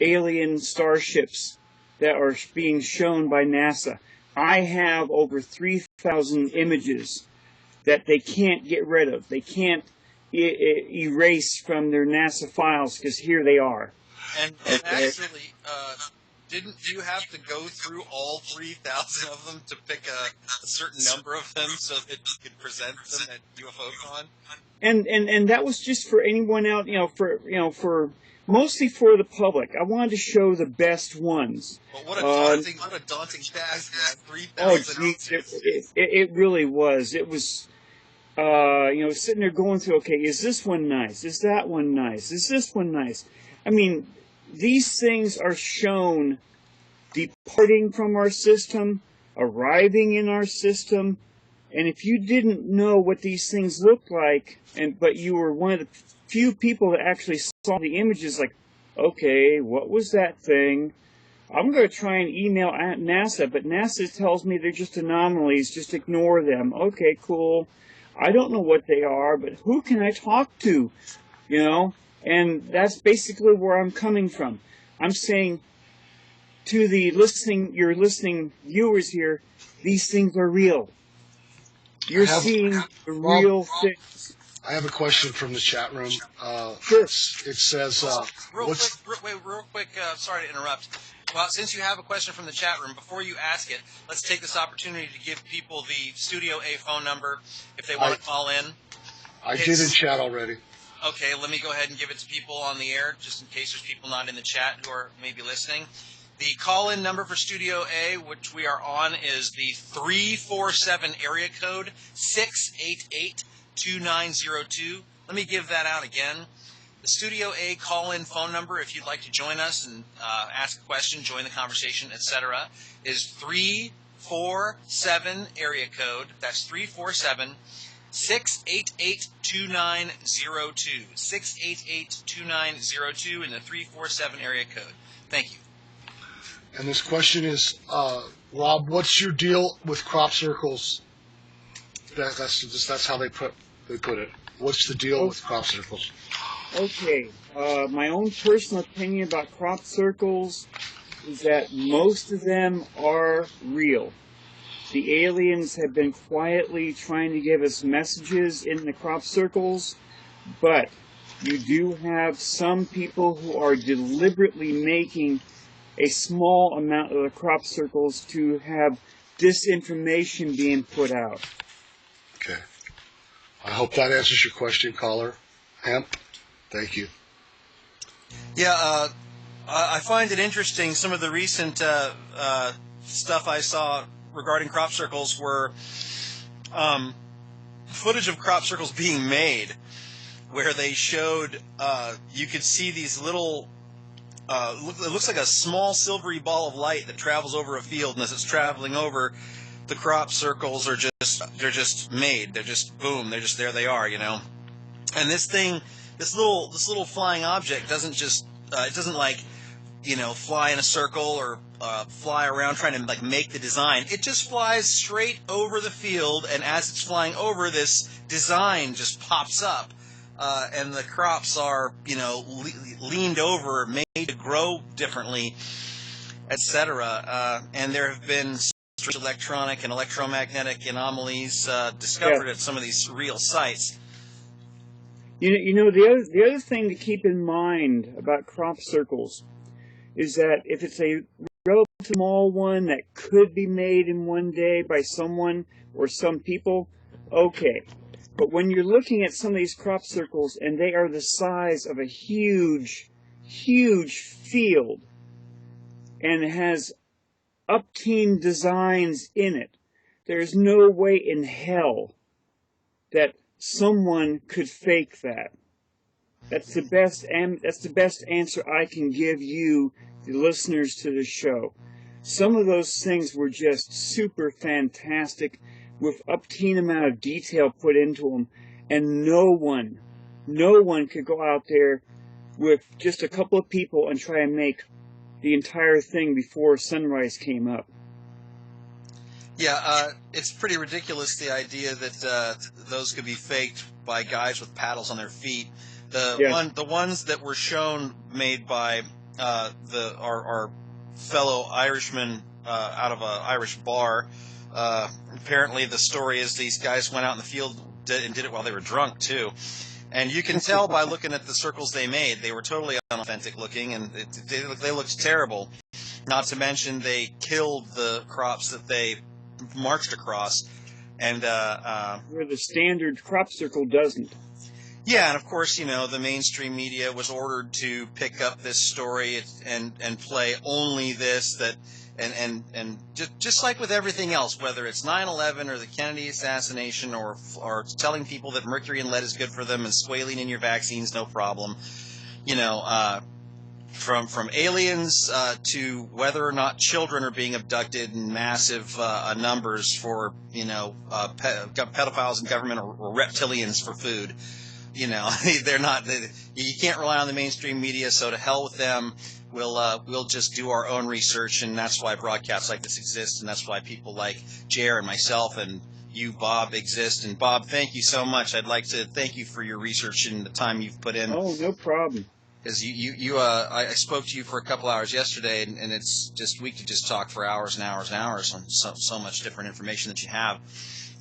alien starships that are being shown by NASA. I have over 3,000 images that they can't get rid of. They can't erase from their NASA files, because here they are. And actually, didn't you have to go through all 3,000 of them to pick a certain number of them so that you could present them at UFOCon? And that was just for anyone out, for mostly for the public. I wanted to show the best ones. But what a daunting task, man! 3,000. Oh, geez, it really was. It was. Sitting there going through, okay, is this one nice? Is that one nice? Is this one nice? I mean, these things are shown departing from our system, arriving in our system, and if you didn't know what these things looked like, but you were one of the few people that actually saw the images, like, okay, what was that thing? I'm going to try and email at NASA, but NASA tells me they're just anomalies, just ignore them. Okay, cool. I don't know what they are, but who can I talk to? You know? And that's basically where I'm coming from. I'm saying to your listening viewers here, these things are real. You're seeing the real things. I have a question from the chat room. Sure. It says, real quick, sorry to interrupt. Well, since you have a question from the chat room, before you ask it, let's take this opportunity to give people the Studio A phone number if they want to call in. I did in chat already. Okay, let me go ahead and give it to people on the air, just in case there's people not in the chat who are maybe listening. The call-in number for Studio A, which we are on, is the 347 area code 688-2902. Let me give that out again. The Studio A call-in phone number, if you'd like to join us and ask a question, join the conversation, etc., is 347 area code. That's 347-688-2902. 688-2902 in the 347 area code. Thank you. And this question is, Rob, what's your deal with crop circles? That's how they put it. What's the deal with crop circles? Okay, my own personal opinion about crop circles is that most of them are real. The aliens have been quietly trying to give us messages in the crop circles, but you do have some people who are deliberately making a small amount of the crop circles to have disinformation being put out. Okay. I hope that answers your question, caller. Hemp, thank you. Yeah, I find it interesting. Some of the recent stuff I saw regarding crop circles were footage of crop circles being made, where they showed you could see these little. It looks like a small silvery ball of light that travels over a field, and as it's traveling over, the crop circles are just made. They're just boom. They're just there. They are, you know. And this little flying object doesn't fly in a circle or fly around trying to like make the design. It just flies straight over the field, and as it's flying over, this design just pops up. And the crops are, leaned over, made to grow differently, etc. And there have been strange electronic and electromagnetic anomalies discovered at some of these real sites. The other thing to keep in mind about crop circles is that if it's a relatively small one that could be made in one day by someone or some people, okay. But when you're looking at some of these crop circles and they are the size of a huge, huge field and it has up-team designs in it, there's no way in hell that someone could fake that. That's the best answer I can give you, the listeners to the show. Some of those things were just super fantastic, with up-teen amount of detail put into them, and no one could go out there with just a couple of people and try and make the entire thing before sunrise came up. Yeah, it's pretty ridiculous, the idea that those could be faked by guys with paddles on their feet. The ones that were shown made by our fellow Irishman out of an Irish bar. Apparently, the story is these guys went out in the field and did it while they were drunk too, and you can tell by looking at the circles they made. They were totally unauthentic looking, and they looked terrible. Not to mention, they killed the crops that they marched across, and where the standard crop circle doesn't. Yeah, and of course, the mainstream media was ordered to pick up this story and play only this, and just like with everything else, whether it's 9/11 or the Kennedy assassination or telling people that mercury and lead is good for them and squalene in your vaccines, no problem. From aliens to whether or not children are being abducted in massive numbers for pedophiles in government or reptilians for food. They're not. You can't rely on the mainstream media, so to hell with them. We'll just do our own research, and that's why broadcasts like this exist, and that's why people like Jer and myself and you, Bob, exist. And Bob, thank you so much. I'd like to thank you for your research and the time you've put in. Oh, no problem. Because I spoke to you for a couple hours yesterday, and it's just we could just talk for hours and hours and hours on so much different information that you have,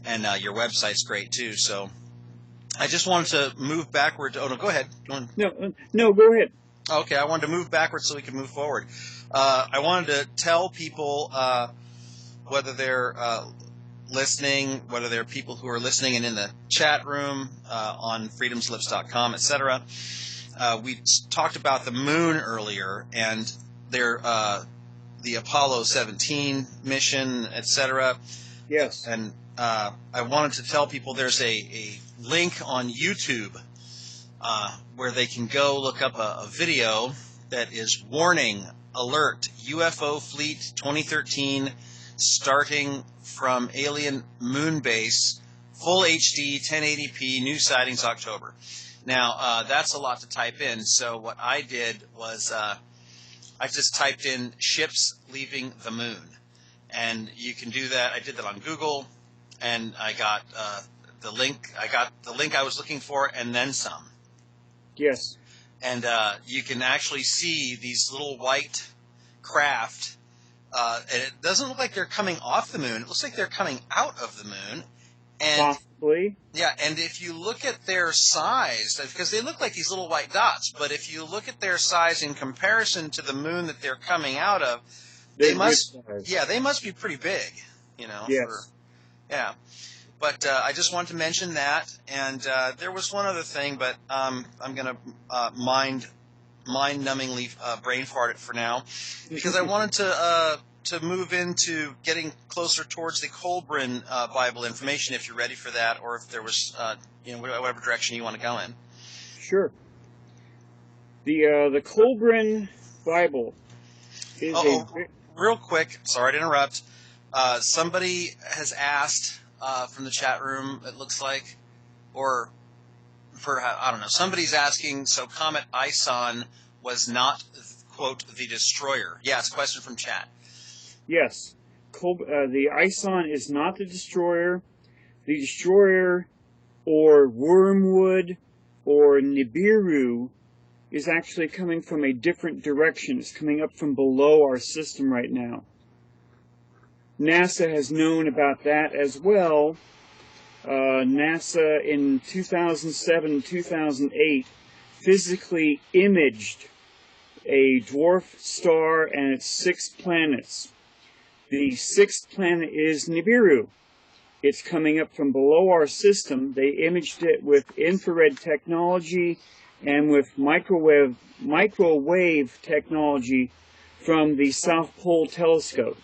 and your website's great too. So. I just wanted to move backward. Oh, no, go ahead. No, go ahead. Okay, I wanted to move backwards so we could move forward. I wanted to tell people whether they're listening, whether they're people who are listening and in the chat room on freedomslips.com, etc. We talked about the moon earlier and the Apollo 17 mission, etc. Yes. And I wanted to tell people there's a link on YouTube where they can go look up a video that is warning, alert, UFO fleet 2013 starting from alien moon base, full HD, 1080p, new sightings October. Now, that's a lot to type in, so what I did was I just typed in ships leaving the moon. And you can do that. I did that on Google, and I got the link. I got the link I was looking for, and then some. Yes. And you can actually see these little white craft. And it doesn't look like they're coming off the moon. It looks like they're coming out of the moon. And possibly. Yeah, and if you look at their size, because they look like these little white dots, but if you look at their size in comparison to the moon that they're coming out of, they must be pretty big, you know. Yes. But I just wanted to mention that, and there was one other thing, but I'm going to mind-numbingly brain fart it for now, because I wanted to move into getting closer towards the Colburn Bible information, if you're ready for that, or if there was, whatever direction you want to go in. Sure. The Colburn Bible is real quick, sorry to interrupt. Somebody has asked from the chat room, it looks like, or I don't know, somebody's asking, so Comet Ison was not, quote, the destroyer. Yeah, it's a question from chat. Yes. The Ison is not the destroyer. The destroyer, or Wormwood, or Nibiru, is actually coming from a different direction. It's coming up from below our system right now. NASA has known about that as well. NASA in 2007-2008 physically imaged a dwarf star and its 6 planets. The 6th planet is Nibiru. It's coming up from below our system. They imaged it with infrared technology and with microwave technology from the South Pole Telescope.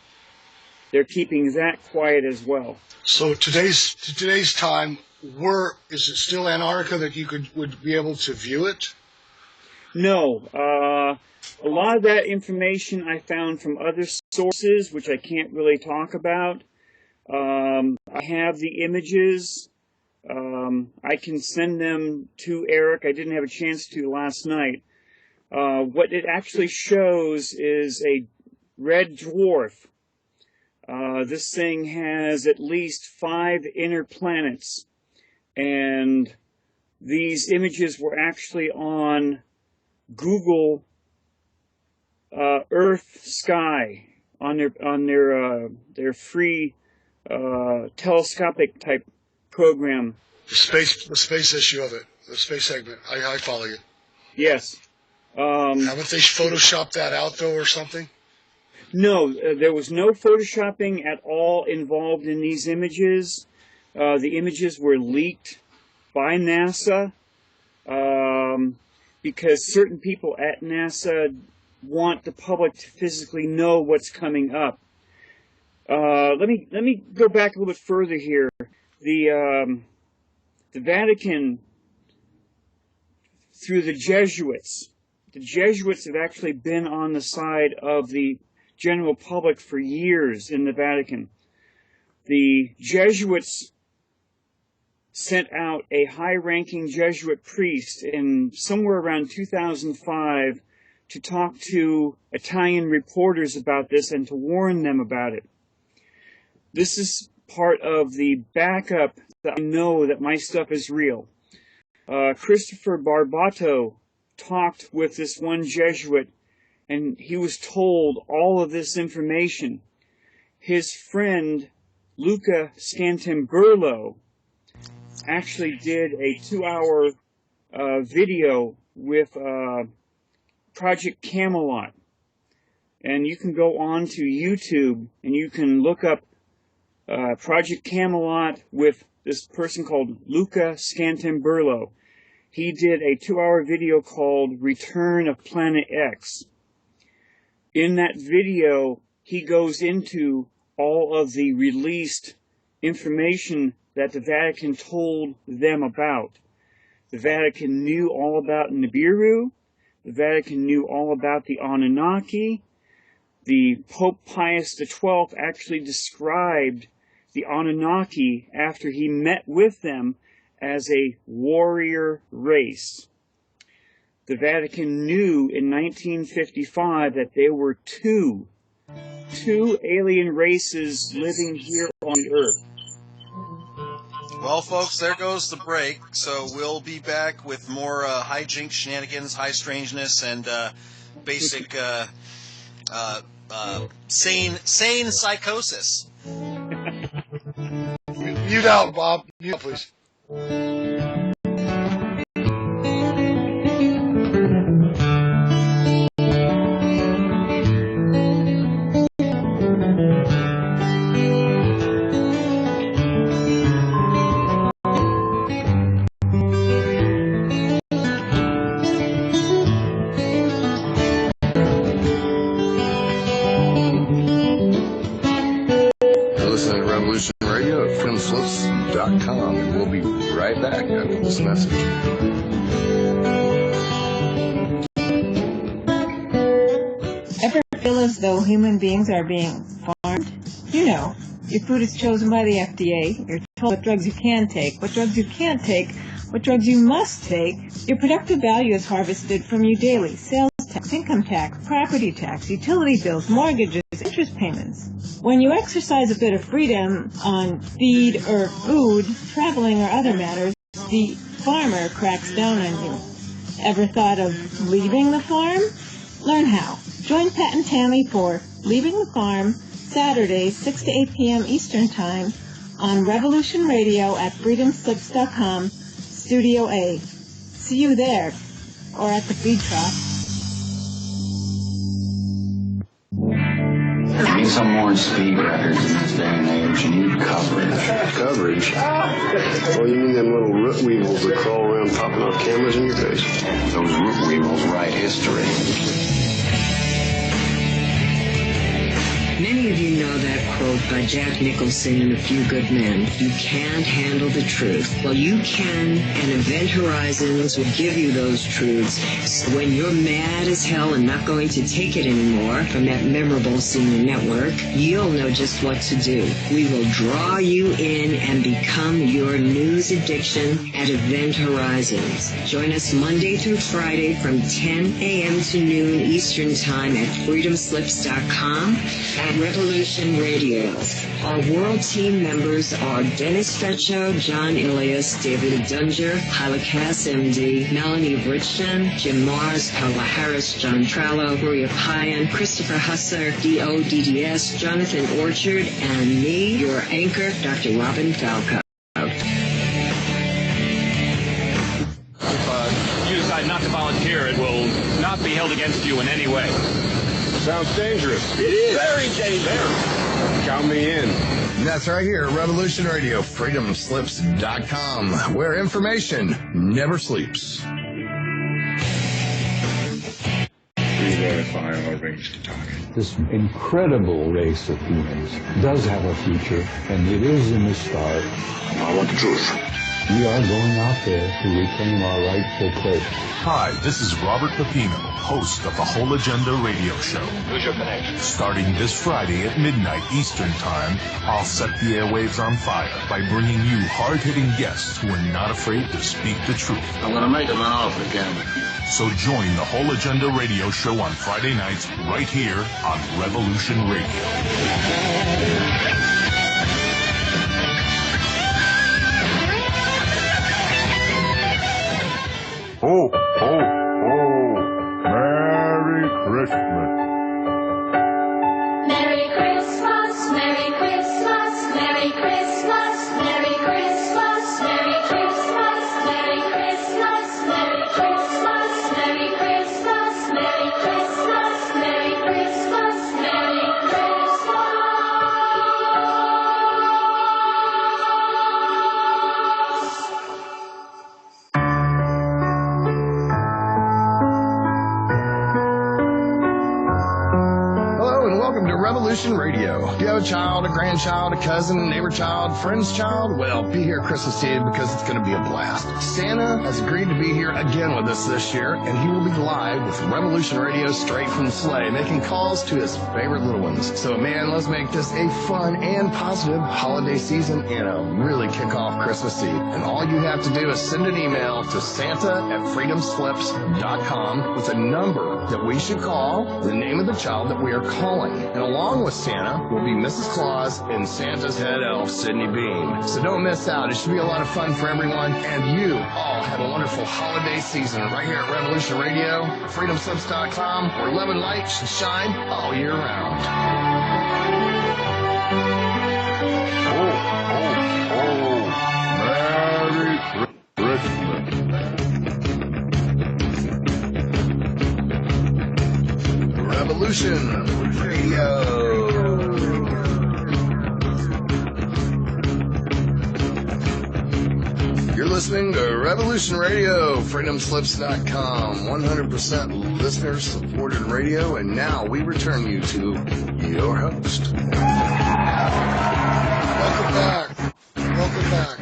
They're keeping that quiet as well. So today's time, is it still Antarctica that you would be able to view it? No. A lot of that information I found from other sources, which I can't really talk about. I have the images. I can send them to Eric. I didn't have a chance to last night. What it actually shows is a red dwarf. This thing has at least 5 inner planets, and these images were actually on Google Earth Sky on their free telescopic type program. The space issue of it, the space segment. I follow you. Yes. Haven't they photoshopped that out though, or something? No, there was no photoshopping at all involved in these images. The images were leaked by NASA because certain people at NASA want the public to physically know what's coming up. Let me go back a little bit further here. The Vatican, through the Jesuits have actually been on the side of the general public for years in the Vatican. The Jesuits sent out a high-ranking Jesuit priest in somewhere around 2005 to talk to Italian reporters about this and to warn them about it. This is part of the backup that I know that my stuff is real. Christopher Barbato talked with this one Jesuit, and he was told all of this information. His friend, Luca Scantamburlo, actually did a 2-hour video with Project Camelot. And you can go on to YouTube, and you can look up Project Camelot with this person called Luca Scantamburlo. He did a 2-hour video called Return of Planet X. In that video, he goes into all of the released information that the Vatican told them about. The Vatican knew all about Nibiru. The Vatican knew all about the Anunnaki. The Pope Pius XII actually described the Anunnaki after he met with them as a warrior race. The Vatican knew in 1955 that there were two alien races living here on the Earth. Well, folks, there goes the break. So we'll be back with more hijinks, shenanigans, high strangeness, and basic sane psychosis. Mute out, Bob. Mute, please. Listening to Revolution Radio at freedomscreen.com, and we'll be right back after this message. Ever feel as though human beings are being farmed? You know, your food is chosen by the FDA, you're told what drugs you can take, what drugs you can't take, what drugs you must take. Your productive value is harvested from you daily. Sales tax, income tax, property tax, utility bills, mortgages, interest payments. When you exercise a bit of freedom on feed or food, traveling or other matters, the farmer cracks down on you. Ever thought of leaving the farm? Learn how. Join Pat and Tammy for Leaving the Farm, Saturdays, 6 to 8 p.m. Eastern Time on Revolution Radio at freedomslips.com, Studio A. See you there, or at the feed trough. You need some more speed records in this day and age. You need coverage. Coverage? Oh, you mean them little root weevils that crawl around popping off cameras in your face? Those root weevils write history. Many of you know that quote by Jack Nicholson in A Few Good Men, "You can't handle the truth." Well, you can, and Event Horizons will give you those truths. So when you're mad as hell and not going to take it anymore from that memorable senior network, you'll know just what to do. We will draw you in and become your news addiction at Event Horizons. Join us Monday through Friday from 10 a.m. to noon Eastern Time at freedomslips.com and Revolution Radio. Our world team members are Dennis Fetcho, John Ilias, David Dunger, Halakas MD, Melanie Bridgton, Jim Mars, Paula Harris, John Trallo, Maria Payan, Christopher Husser, DODDS, Jonathan Orchard, and me, your anchor, Dr. Robin Falco. If you decide not to volunteer, it will not be held against you in any way. Sounds dangerous. It is. Very dangerous. Count me in. That's right here at Revolution Radio, freedomslips.com, where information never sleeps. Re-verify our range to target. This incredible race of humans does have a future, and it is in the start. I want the truth. We are going out there to reclaim our rightful place. Hi, this is Robert Pepino, host of the Whole Agenda radio show. Who's your connection? Starting this Friday at midnight Eastern Time, I'll set the airwaves on fire by bringing you hard-hitting guests who are not afraid to speak the truth. I'm going to make him an offer, Cameron. So join the Whole Agenda radio show on Friday nights right here on Revolution Radio. Oh, oh, oh, Merry Christmas. Merry Christmas, Merry Christmas, Merry Christmas, Merry Christmas, Merry Christmas, Merry Christmas, Merry Christmas, Merry Christmas, Merry Christmas, Merry Christmas, Merry Christmas. Revolution Radio. Do you have a child, a grandchild, a cousin, a neighbor child, friend's child? Well, be here Christmas Eve because it's going to be a blast. Santa has agreed to be here again with us this year, and he will be live with Revolution Radio straight from the sleigh, making calls to his favorite little ones. So, man, let's make this a fun and positive holiday season and a really kick off Christmas Eve. And all you have to do is send an email to Santa@freedomslips.com with a number that we should call, the name of the child that we are calling. And along with Santa will be Mrs. Claus and Santa's head elf, Sydney Beam. So don't miss out. It should be a lot of fun for everyone. And you all have a wonderful holiday season right here at Revolution Radio, freedomslips.com, where love and light should shine all year round. Merry Christmas. Revolution Radio. You're listening to Revolution Radio, freedomslips.com, 100% listener-supported radio, and now we return you to your host. Welcome back. Welcome back.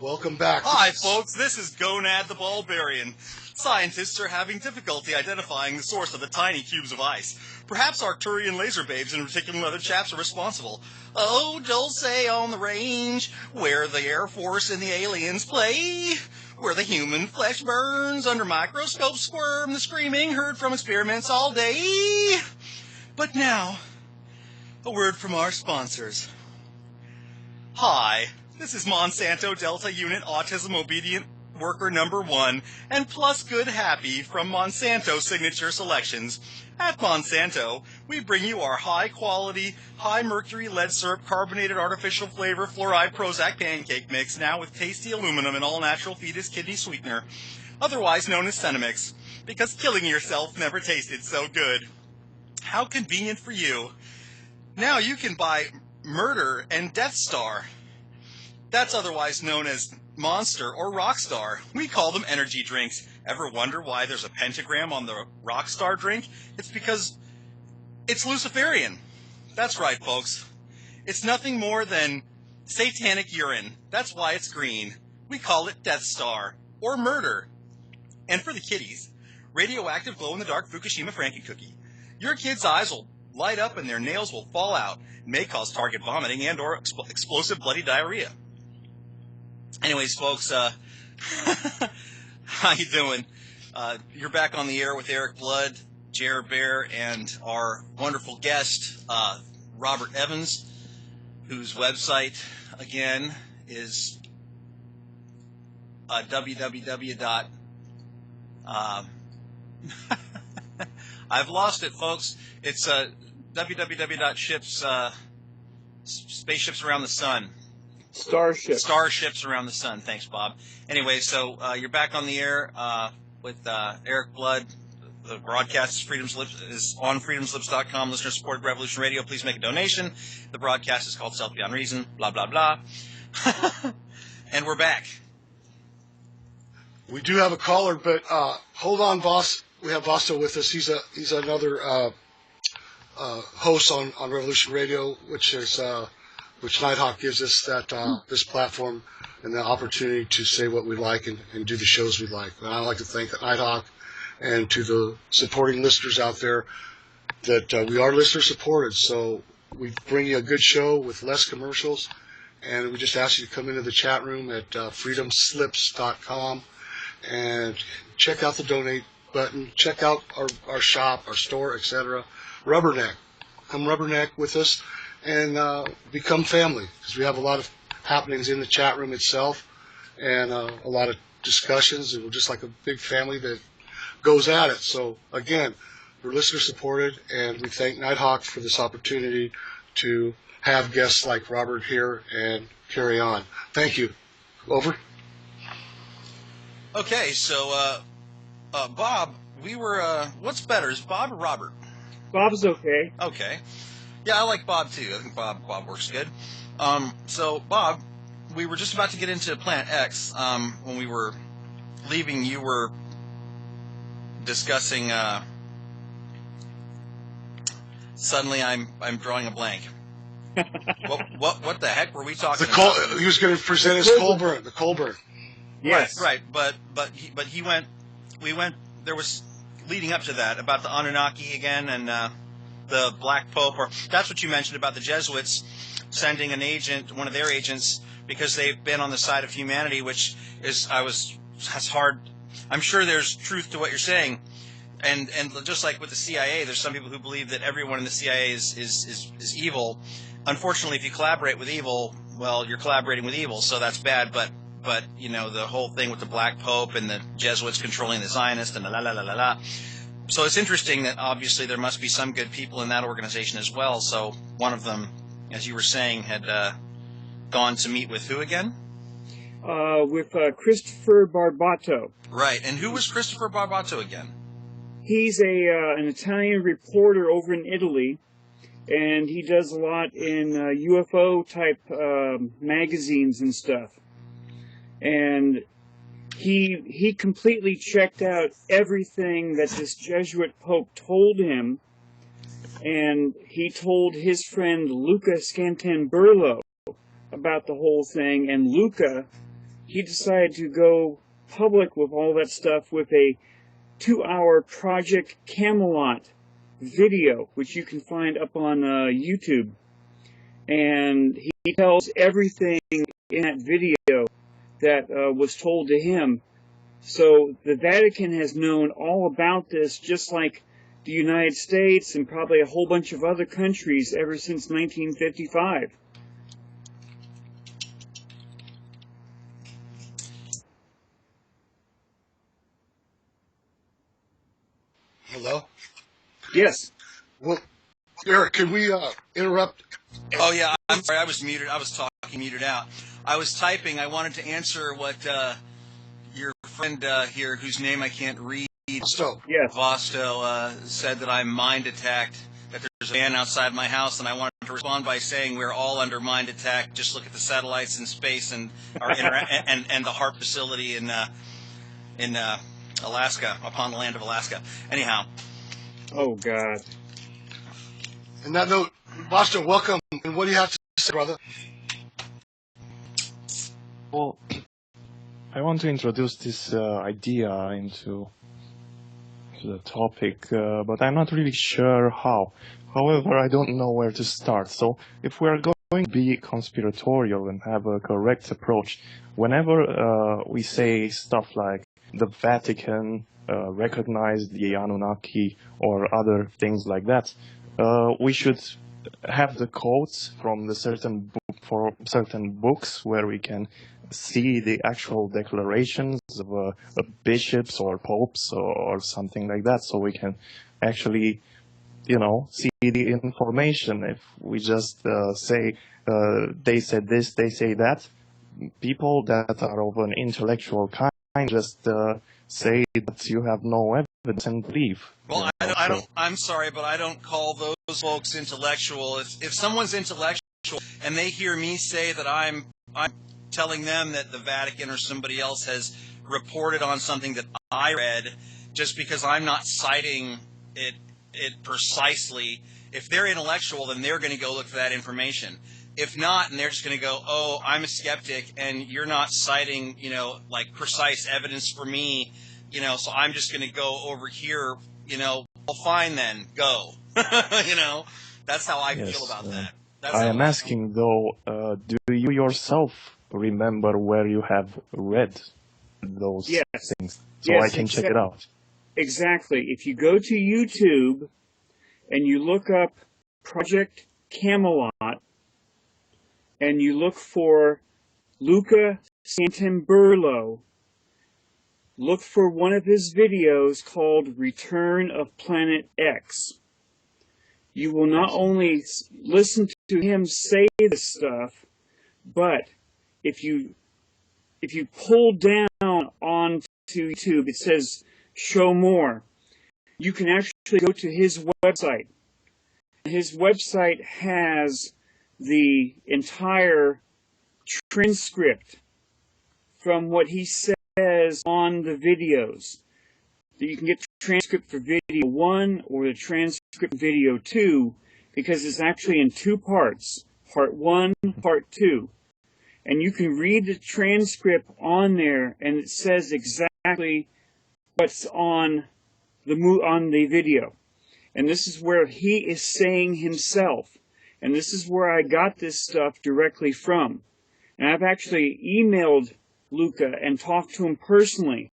Welcome back. Hi, folks. This is Gonad the Bulbarian. Scientists are having difficulty identifying the source of the tiny cubes of ice. Perhaps Arcturian laser babes and reticular leather chaps are responsible. Oh, Dulce on the range, where the Air Force and the aliens play, where the human flesh burns, under microscope squirm, the screaming heard from experiments all day. But now, a word from our sponsors. Hi. This is Monsanto Delta Unit Autism Obedient Worker Number 1 and Plus Good Happy from Monsanto Signature Selections. At Monsanto, we bring you our high-quality, high-mercury lead syrup carbonated artificial flavor fluoride Prozac pancake mix, now with tasty aluminum and all-natural fetus kidney sweetener, otherwise known as Cenemix, because killing yourself never tasted so good. How convenient for you. Now you can buy Murder and Death Star. That's otherwise known as Monster or Rockstar. We call them energy drinks. Ever wonder why there's a pentagram on the Rockstar drink? It's because it's Luciferian. That's right, folks. It's nothing more than satanic urine. That's why it's green. We call it Death Star or Murder. And for the kiddies, radioactive glow-in-the-dark Fukushima Franken cookie. Your kids' eyes will light up and their nails will fall out. It may cause target vomiting and or explosive bloody diarrhea. Anyways, folks, how you doing? You're back on the air with Eric Blood, Jer Bear, and our wonderful guest, Robert Evans, whose website, again, is www. I've lost it, folks. It's www.ships, spaceships around the sun. Starships around the sun. Thanks, Bob. Anyway, so you're back on the air with Eric Blood. The broadcast is on freedomslips.com. Listener-supported Revolution Radio. Please make a donation. The broadcast is called Self Beyond Reason. Blah, blah, blah. And we're back. We do have a caller, but hold on, boss. We have Vasto with us. He's another host on Revolution Radio, which Nighthawk gives us that this platform and the opportunity to say what we like and do the shows we like. And I'd like to thank Nighthawk and to the supporting listeners out there that we are listener supported. So we bring you a good show with less commercials, and we just ask you to come into the chat room at freedomslips.com and check out the donate button, check out our shop, our store, etc. Rubberneck. Come rubberneck with us and become family, because we have a lot of happenings in the chat room itself and a lot of discussions, and we're just like a big family that goes at it. So again, we're listener supported, and we thank Nighthawk for this opportunity to have guests like Robert here and carry on. Thank you. Over. Okay, so Bob, we were what's better, is Bob or Robert? Bob's okay. Okay. Yeah, I like Bob too. I think Bob works good. So Bob, we were just about to get into Planet X. When we were leaving, you were discussing. Suddenly, I'm drawing a blank. What the heck were we talking about? He was going to present his Colburn. The Colburn. Yes. Right. But he went. We went. There was leading up to that about the Anunnaki again and the Black Pope. Or that's what you mentioned about the Jesuits sending an agent, one of their agents, because they've been on the side of humanity, which is that's hard. I'm sure there's truth to what you're saying. And just like with the CIA, there's some people who believe that everyone in the CIA is evil. Unfortunately, if you collaborate with evil, well, you're collaborating with evil, so that's bad. But you know, the whole thing with the Black Pope and the Jesuits controlling the Zionists and la la la la la. So it's interesting that obviously there must be some good people in that organization as well. So one of them, as you were saying, had gone to meet with who again? With Christopher Barbato. Right. And who was Christopher Barbato again? He's an Italian reporter over in Italy, and he does a lot in UFO-type magazines and stuff. And he completely checked out everything that this Jesuit Pope told him, and he told his friend Luca Scantamburlo about the whole thing, and Luca, he decided to go public with all that stuff with a 2-hour Project Camelot video, which you can find up on YouTube. And he tells everything in that video that was told to him. So the Vatican has known all about this, just like the United States and probably a whole bunch of other countries ever since 1955. Hello? Yes. Well, Eric, can we interrupt? Oh, yeah, I'm sorry, I was muted. I was talking muted out. I was typing. I wanted to answer what your friend here, whose name I can't read, Vosto, said that I'm mind attacked, that there's a man outside my house, and I wanted to respond by saying we're all under mind attack. Just look at the satellites in space and our and the HARP facility in Alaska, upon the land of Alaska. Anyhow. Oh, God. On that note, Vosto, welcome. And what do you have to say, brother? Well, I want to introduce this idea into the topic, but I'm not really sure how. However, I don't know where to start. So if we're going to be conspiratorial and have a correct approach, whenever we say stuff like the Vatican recognized the Anunnaki or other things like that, we should have the quotes from the certain books where we can see the actual declarations of bishops or popes or something like that, so we can actually, you know, see the information. If we just say they said this, they say that, people that are of an intellectual kind just say that you have no evidence and believe. Well, I'm sorry, but I don't call those folks intellectual. If someone's intellectual and they hear me say that I'm telling them that the Vatican or somebody else has reported on something that I read, just because I'm not citing it precisely, if they're intellectual, then they're going to go look for that information. If not, and they're just going to go, oh, I'm a skeptic, and you're not citing, you know, like precise evidence for me, you know, so I'm just going to go over here, you know, well, fine then, go. You know, that's how I feel about that. I am asking, though, do you yourself remember where you have read those things? So I can check it out. Exactly. If you go to YouTube and you look up Project Camelot, and you look for Luca Scantamburlo, look for one of his videos called Return of Planet X. You will not only listen to him say this stuff, but if you pull down onto YouTube, it says show more. You can actually go to his website. His website has the entire transcript from what he says on the videos. You can get transcript for video 1 or the transcript for video 2, because it's actually in 2 parts, part 1, part 2. And you can read the transcript on there, and it says exactly what's on the video. And this is where he is saying himself. And this is where I got this stuff directly from. And I've actually emailed Luca and talked to him personally.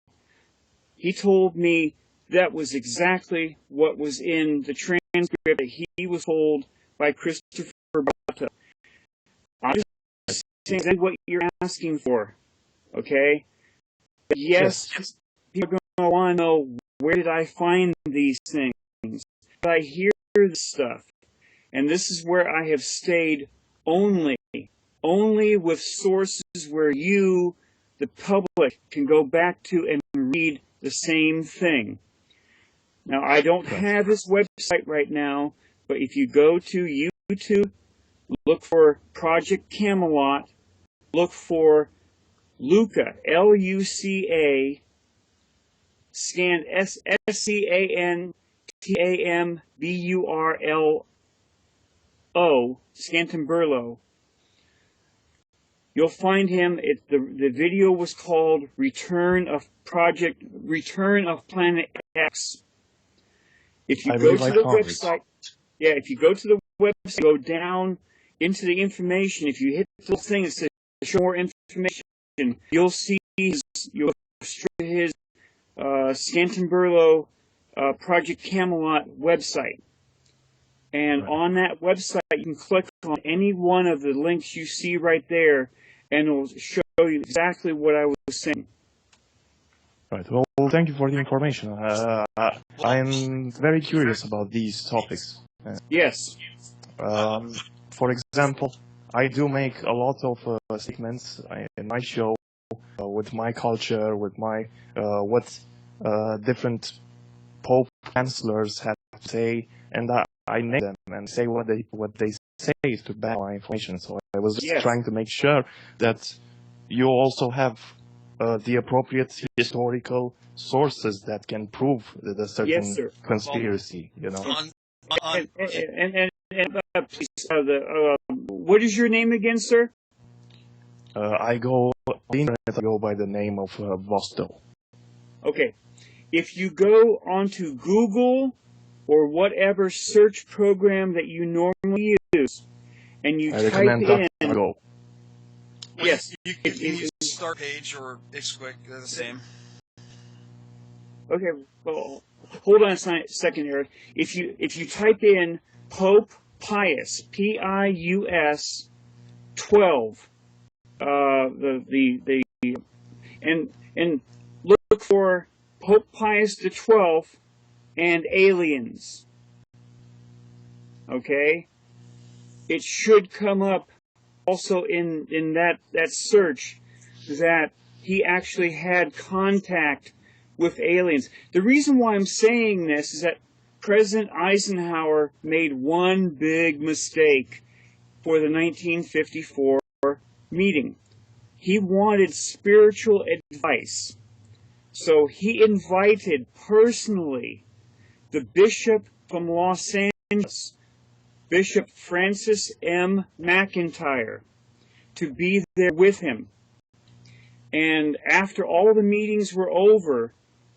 He told me that was exactly what was in the transcript that he was told by Christopher Barata. I'm just saying exactly what you're asking for, okay? But yes, people are going to want to know, where did I find these things? Did I hear this stuff? And this is where I have stayed only with sources where you, the public, can go back to and read the same thing. Now, I don't have his website right now, but if you go to YouTube, look for Project Camelot, look for Luca, L-U-C-A, scan S-C-A-N-T-A-M-B-U-R-L-O, Scantamburlo. You'll find him. The video was called Return of Planet X. If you go to the website, if you go to the website, go down into the information. If you hit the little thing that says show more information, you'll see you'll straight to his Scantamburlo Project Camelot website. And on that website, you can click on any one of the links you see right there, and it will show you exactly what I was saying. Right. Well, thank you for the information. I am very curious about these topics. Yes. For example, I do make a lot of statements in my show with my culture, with my what different Pope chancellors have to say, and I name them and say what they say to back my information. So I was just trying to make sure that you also have the appropriate historical sources that can prove the certain conspiracy. You know. Please, what is your name again, sir? I go on the internet. I go by the name of Vostel. Okay. If you go onto Google or whatever search program that you normally use, and you type in... Yes. You can use Start Page or Ixquick, they're the same. Okay, well, hold on a second, Eric. If you type in Pope Pius, P-I-U-S 12, and look for Pope Pius the 12th and aliens. Okay? It should come up also in that search that he actually had contact with aliens. The reason why I'm saying this is that President Eisenhower made one big mistake for the 1954 meeting. He wanted spiritual advice. So he invited personally the bishop from Los Angeles, Bishop Francis M. McIntyre, to be there with him. And after all the meetings were over,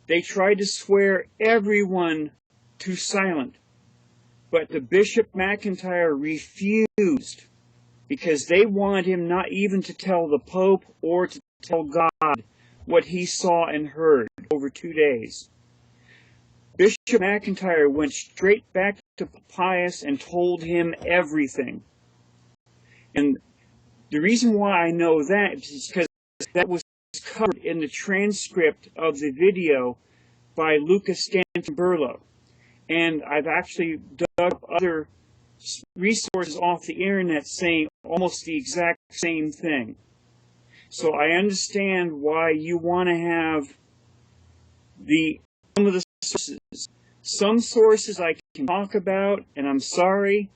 they tried to swear everyone to silent. But the Bishop McIntyre refused, because they wanted him not even to tell the Pope or to tell God what he saw and heard over 2 days. Bishop McIntyre went straight back to Pius and told him everything. And the reason why I know that is because that was covered in the transcript of the video by Lucas Scantamburlo. And I've actually dug up other resources off the internet saying almost the exact same thing. So I understand why you want to have some of the sources. Some sources I can talk about, and I'm sorry.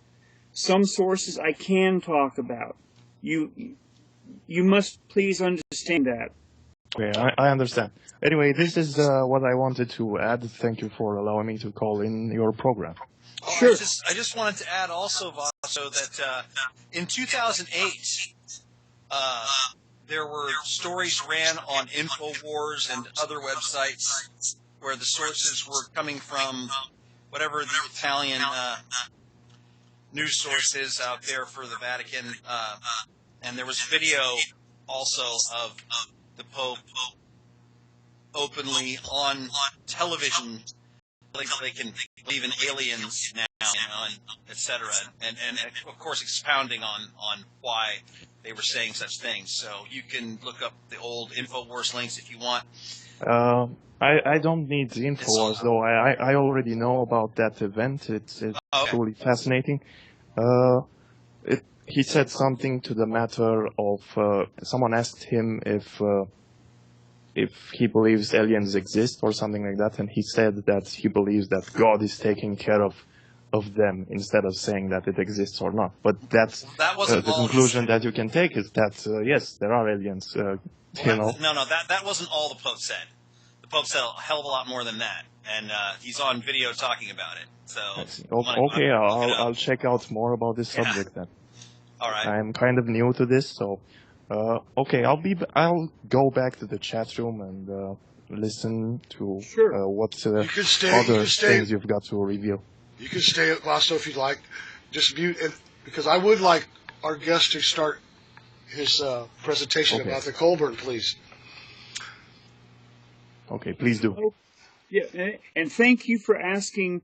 Some sources I can talk about. You must please understand that. Okay, I understand. Anyway, this is what I wanted to add. Thank you for allowing me to call in your program. Sure. I just wanted to add also, Vaso, that in 2008, there were stories ran on InfoWars and other websites where the sources were coming from whatever the Italian news source is out there for the Vatican. And there was video also of the Pope openly on television. They can believe in aliens now, and et cetera, and of course expounding on why they were saying such things. So you can look up the old InfoWars links if you want. I don't need the InfoWars though. I already know about that event. It's truly fascinating. He said something to the matter of someone asked him if he believes aliens exist or something like that, and he said that he believes that God is taking care of them instead of saying that it exists or not. But that's the conclusion that you can take is that yes, there are aliens. No, that wasn't all the Pope said. The Pope said a hell of a lot more than that, and he's on video talking about it. So okay, I'll check out more about this subject then. All right. I'm kind of new to this, so. Okay, I'll go back to the chat room and listen to what other things you've got to review. You can stay at Vaso if you'd like. Just mute, because I would like our guest to start his presentation about the Colburn, please. Okay, please do. Yeah, and thank you for asking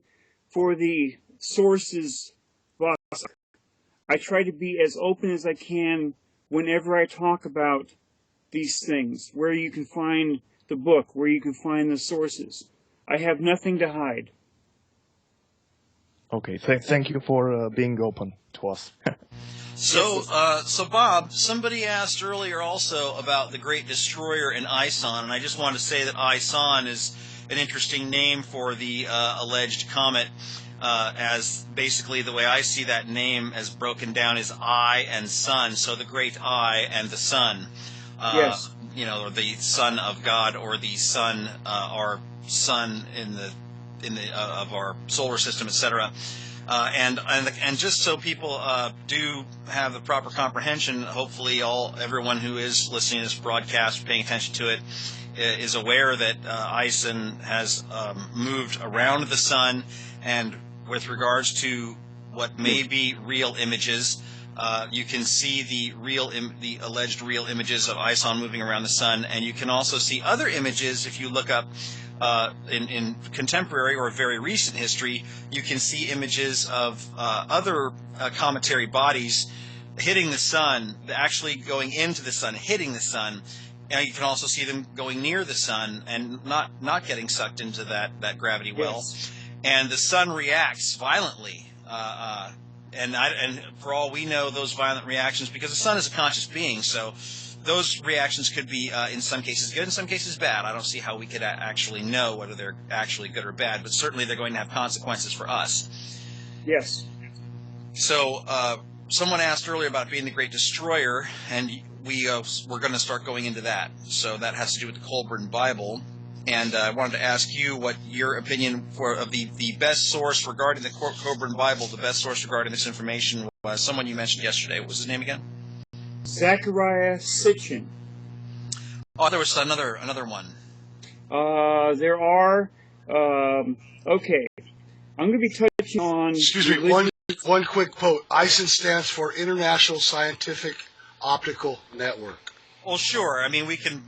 for the sources, Vaso. I try to be as open as I can whenever I talk about these things, where you can find the book, where you can find the sources. I have nothing to hide. Okay, thank you for being open to us. So Bob, somebody asked earlier also about the Great Destroyer in Ison, and I just want to say that Ison is an interesting name for the alleged comet. As basically the way I see that name as broken down is eye and sun, so the great eye and the sun. Yes. You know, or the Son of God, or the sun, our sun in the of our solar system, etc. And just so people do have the proper comprehension, hopefully everyone who is listening to this broadcast, paying attention to it, is aware that Ison has moved around the sun, and with regards to what may be real images, you can see the alleged real images of Ison moving around the sun, and you can also see other images. If you look up in contemporary or very recent history, you can see images of other cometary bodies hitting the sun, actually going into the sun, hitting the sun. And you can also see them going near the sun and not getting sucked into that gravity well. Yes. And the sun reacts violently, and for all we know, those violent reactions, because the sun is a conscious being, so those reactions could be in some cases good, in some cases bad. I don't see how we could actually know whether they're actually good or bad, but certainly they're going to have consequences for us. Yes. So someone asked earlier about being the Great Destroyer, and we're going to start going into that. So that has to do with the Colburn Bible. And I wanted to ask you what your opinion of the best source regarding the Colburn Bible, the best source regarding this information was someone you mentioned yesterday. What was his name again? Zechariah Sitchin. Oh, there was another one. There are. Okay. I'm going to be touching on. Excuse me. One quick quote. ISIN stands for International Scientific Optical Network. Well, sure. I mean, we can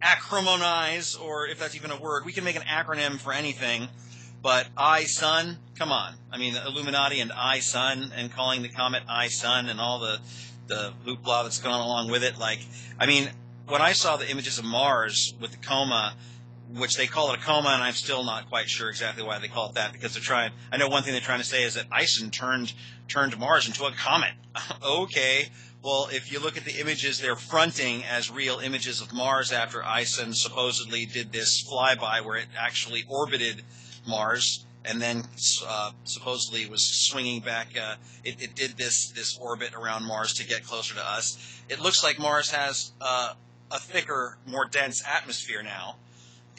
acronymize, or if that's even a word, we can make an acronym for anything. But I-Sun, come on. I mean, the Illuminati and I-Sun, and calling the comet I-Sun, and all the hoopla that's going along with it. Like, I mean, when I saw the images of Mars with the coma, which they call it a coma, and I'm still not quite sure exactly why they call it that, because they're trying. I know one thing they're trying to say is that ISIN turned Mars into a comet. Okay. Well, if you look at the images, they're fronting as real images of Mars after ISIN supposedly did this flyby where it actually orbited Mars, and then supposedly was swinging back. It did this orbit around Mars to get closer to us. It looks like Mars has a thicker, more dense atmosphere now.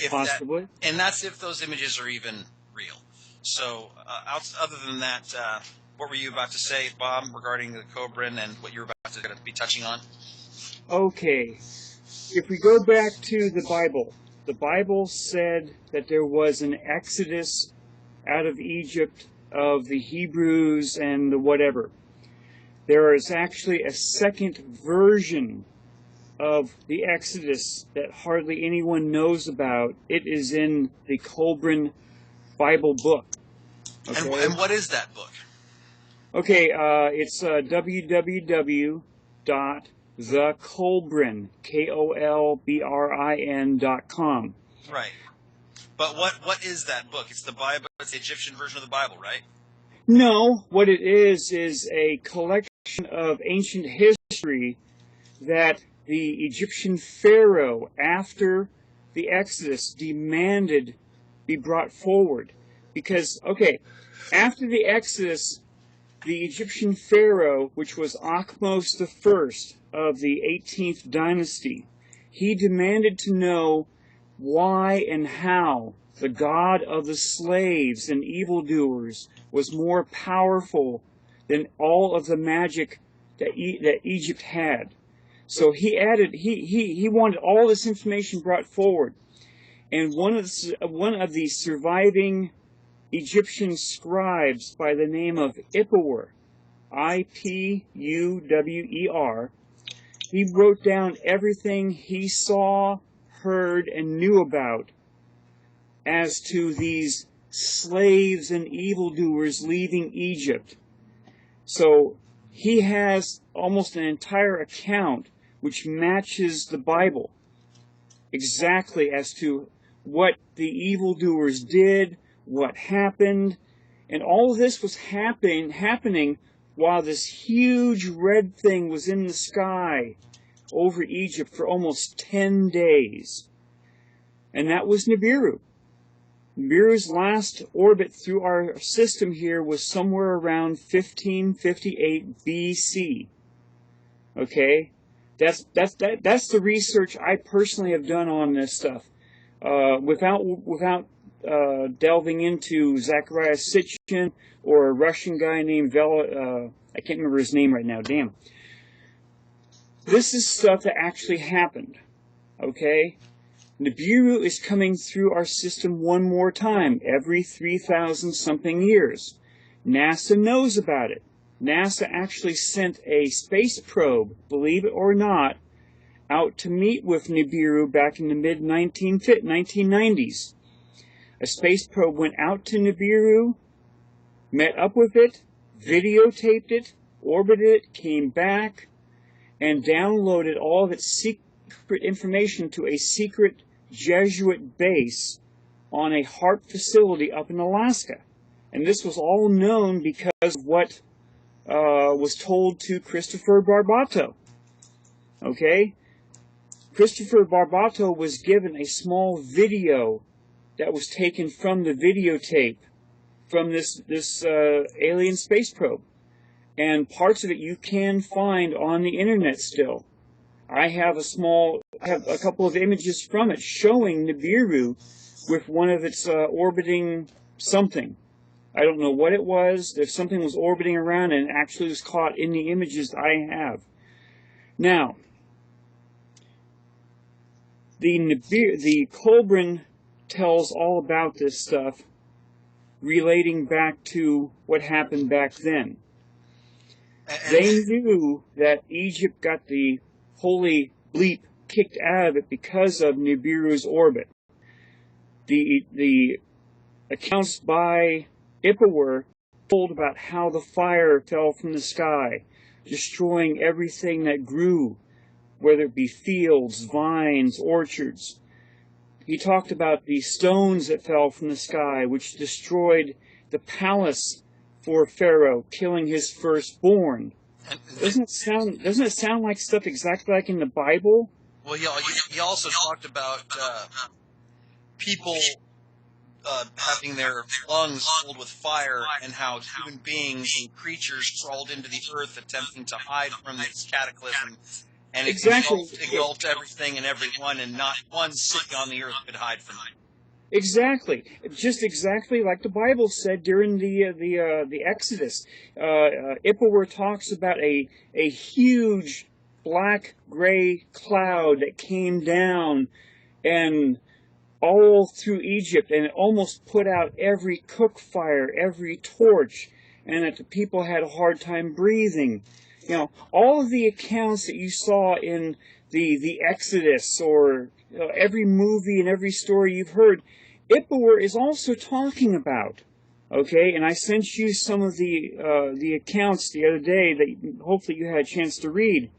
Possibly. And that's if those images are even real. So, other than that, what were you about to say, Bob, regarding the Cobrin and what you're about to be touching on? Okay. If we go back to the Bible said that there was an exodus out of Egypt of the Hebrews and the whatever. There is actually a second version of the Exodus that hardly anyone knows about. It is in the Cobrin Bible book. Okay? And what is that book? Okay, it's www.thecolbrin, KOLBRIN.com. Right. But what is that book? It's the Bible. It's the Egyptian version of the Bible, right? No, what it is a collection of ancient history that the Egyptian pharaoh, after the Exodus, demanded be brought forward. Because, okay, after the Exodus, the Egyptian pharaoh, which was Akhmos I of the 18th dynasty, he demanded to know why and how the god of the slaves and evildoers was more powerful than all of the magic that Egypt had. So he wanted all this information brought forward. And one of the surviving Egyptian scribes by the name of Ipuwer, Ipuwer, he wrote down everything he saw, heard, and knew about as to these slaves and evildoers leaving Egypt. So he has almost an entire account which matches the Bible exactly as to what the evildoers did, what happened, and all of this was happening while this huge red thing was in the sky over Egypt for almost 10 days. And that was Nibiru. Nibiru's last orbit through our system here was somewhere around 1558 BC. Okay? That's the research I personally have done on this stuff. Without delving into Zechariah Sitchin or a Russian guy named I can't remember his name right now, damn. This is stuff that actually happened, okay? Nibiru is coming through our system one more time, every 3,000-something years. NASA knows about it. NASA actually sent a space probe, believe it or not, out to meet with Nibiru back in the mid-1990s. A space probe went out to Nibiru, met up with it, videotaped it, orbited it, came back, and downloaded all of its secret information to a secret Jesuit base on a HARP facility up in Alaska. And this was all known because of what was told to Christopher Barbato. Okay? Christopher Barbato was given a small video that was taken from the videotape from this alien space probe. And parts of it you can find on the internet still. I have a couple of images from it showing Nibiru with one of its orbiting something. I don't know what it was. If something was orbiting around and actually was caught in the images I have. Now, the Cobrin tells all about this stuff relating back to what happened back then. They knew that Egypt got the holy bleep kicked out of it because of Nibiru's orbit. The accounts by Ipuwer told about how the fire fell from the sky, destroying everything that grew, whether it be fields, vines, orchards. He talked about the stones that fell from the sky, which destroyed the palace for Pharaoh, killing his firstborn. Doesn't it sound like stuff exactly like in the Bible? Well, he also talked about people having their lungs filled with fire, and how human beings and creatures crawled into the earth attempting to hide from this cataclysm, and it engulfed everything and everyone, and not one city on the earth could hide from it. Exactly, just exactly like the Bible said during the Exodus. Ippawar talks about a huge black gray cloud that came down and all through Egypt, and it almost put out every cook fire, every torch, and that the people had a hard time breathing. You know, all of the accounts that you saw in the Exodus, or every movie and every story you've heard, Ippawar is also talking about. Okay, and I sent you some of the accounts the other day that hopefully you had a chance to read.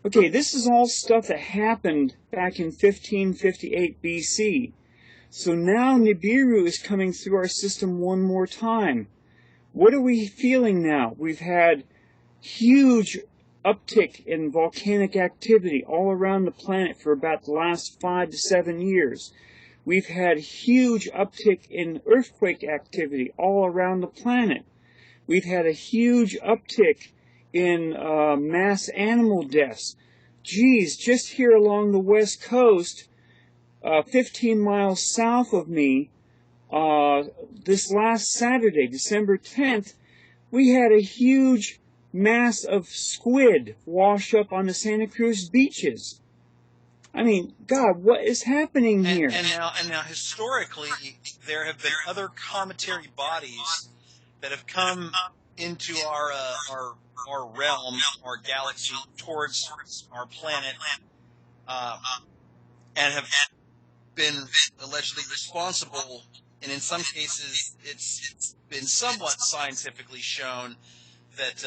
Okay, this is all stuff that happened back in 1558 BC. So now Nibiru is coming through our system one more time. What are we feeling now? We've had huge uptick in volcanic activity all around the planet for about the last 5 to 7 years. We've had huge uptick in earthquake activity all around the planet. We've had a huge uptick in mass animal deaths. Geez, just here along the west coast, 15 miles south of me, this last Saturday, December 10th, we had a huge mass of squid wash up on the Santa Cruz beaches. I mean, God, what is happening here? And now, historically, there have been other cometary bodies that have come into our realm, our galaxy, towards our planet, and have been allegedly responsible. And in some cases, it's been somewhat scientifically shown that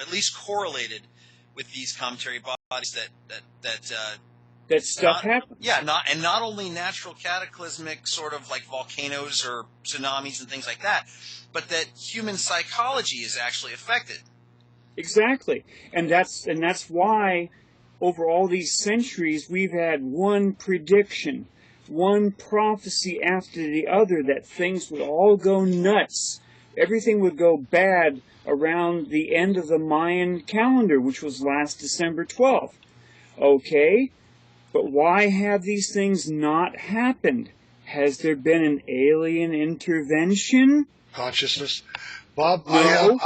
at least correlated with these cometary bodies that stuff happens. Yeah, not only natural cataclysmic sort of like volcanoes or tsunamis and things like that, but that human psychology is actually affected. Exactly, and that's why over all these centuries we've had one prediction, one prophecy after the other that things would all go nuts. Everything would go bad around the end of the Mayan calendar, which was last December 12th. Okay. But why have these things not happened? Has there been an alien intervention? Consciousness. Bob, No,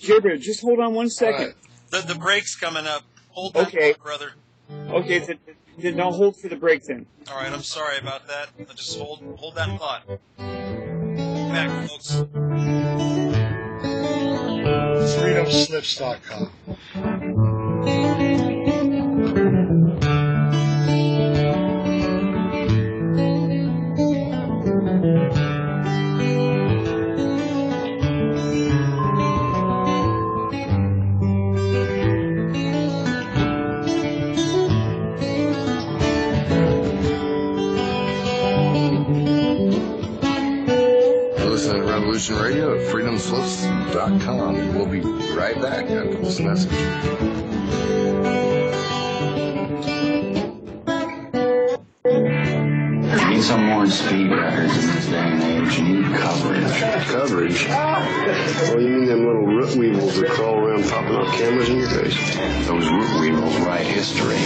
Gibber, just hold on one second. Right. The break's coming up. Hold that thought, brother. Okay, then I'll hold for the break then. All right, I'm sorry about that. I'll just hold that thought. Back, folks. freedomslips.com. Listen to Revolution Radio at freedomslips.com. We'll be right back after this message. You need some more speed records in this day and age. You need coverage. Coverage? Oh, you mean them little root weevils that crawl around popping off cameras in your face? Those root weevils write history.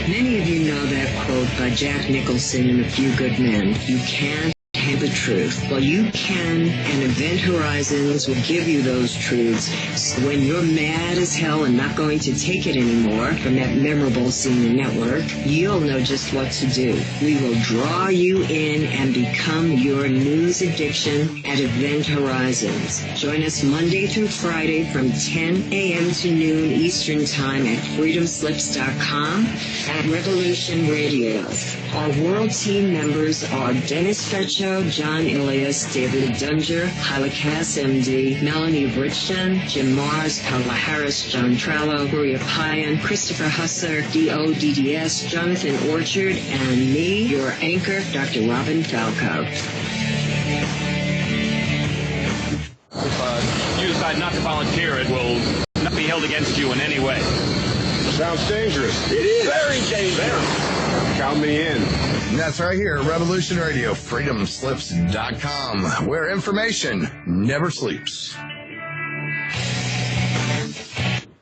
Many of you know that quote by Jack Nicholson in A Few Good Men. You can't have the truth. Well, you can, and Event Horizons will give you those truths. So when you're mad as hell and not going to take it anymore from that memorable senior network, you'll know just what to do. We will draw you in and become your news addiction at Event Horizons. Join us Monday through Friday from 10 a.m. to noon Eastern Time at freedomslips.com at Revolution Radio. Our world team members are Dennis Fercho, John Ilias, David Dunger, Hyla Cass, MD, Melanie Bridgeton, Jim Mars, Kamala Harris, John Trello, Maria Payan, Christopher Husser, DODDS, Jonathan Orchard, and me, your anchor, Dr. Robin Falco. If you decide not to volunteer, it will not be held against you in any way. Sounds dangerous. It is. Very dangerous. Count me in. And that's right here at Revolution Radio, freedomslips.com, where information never sleeps.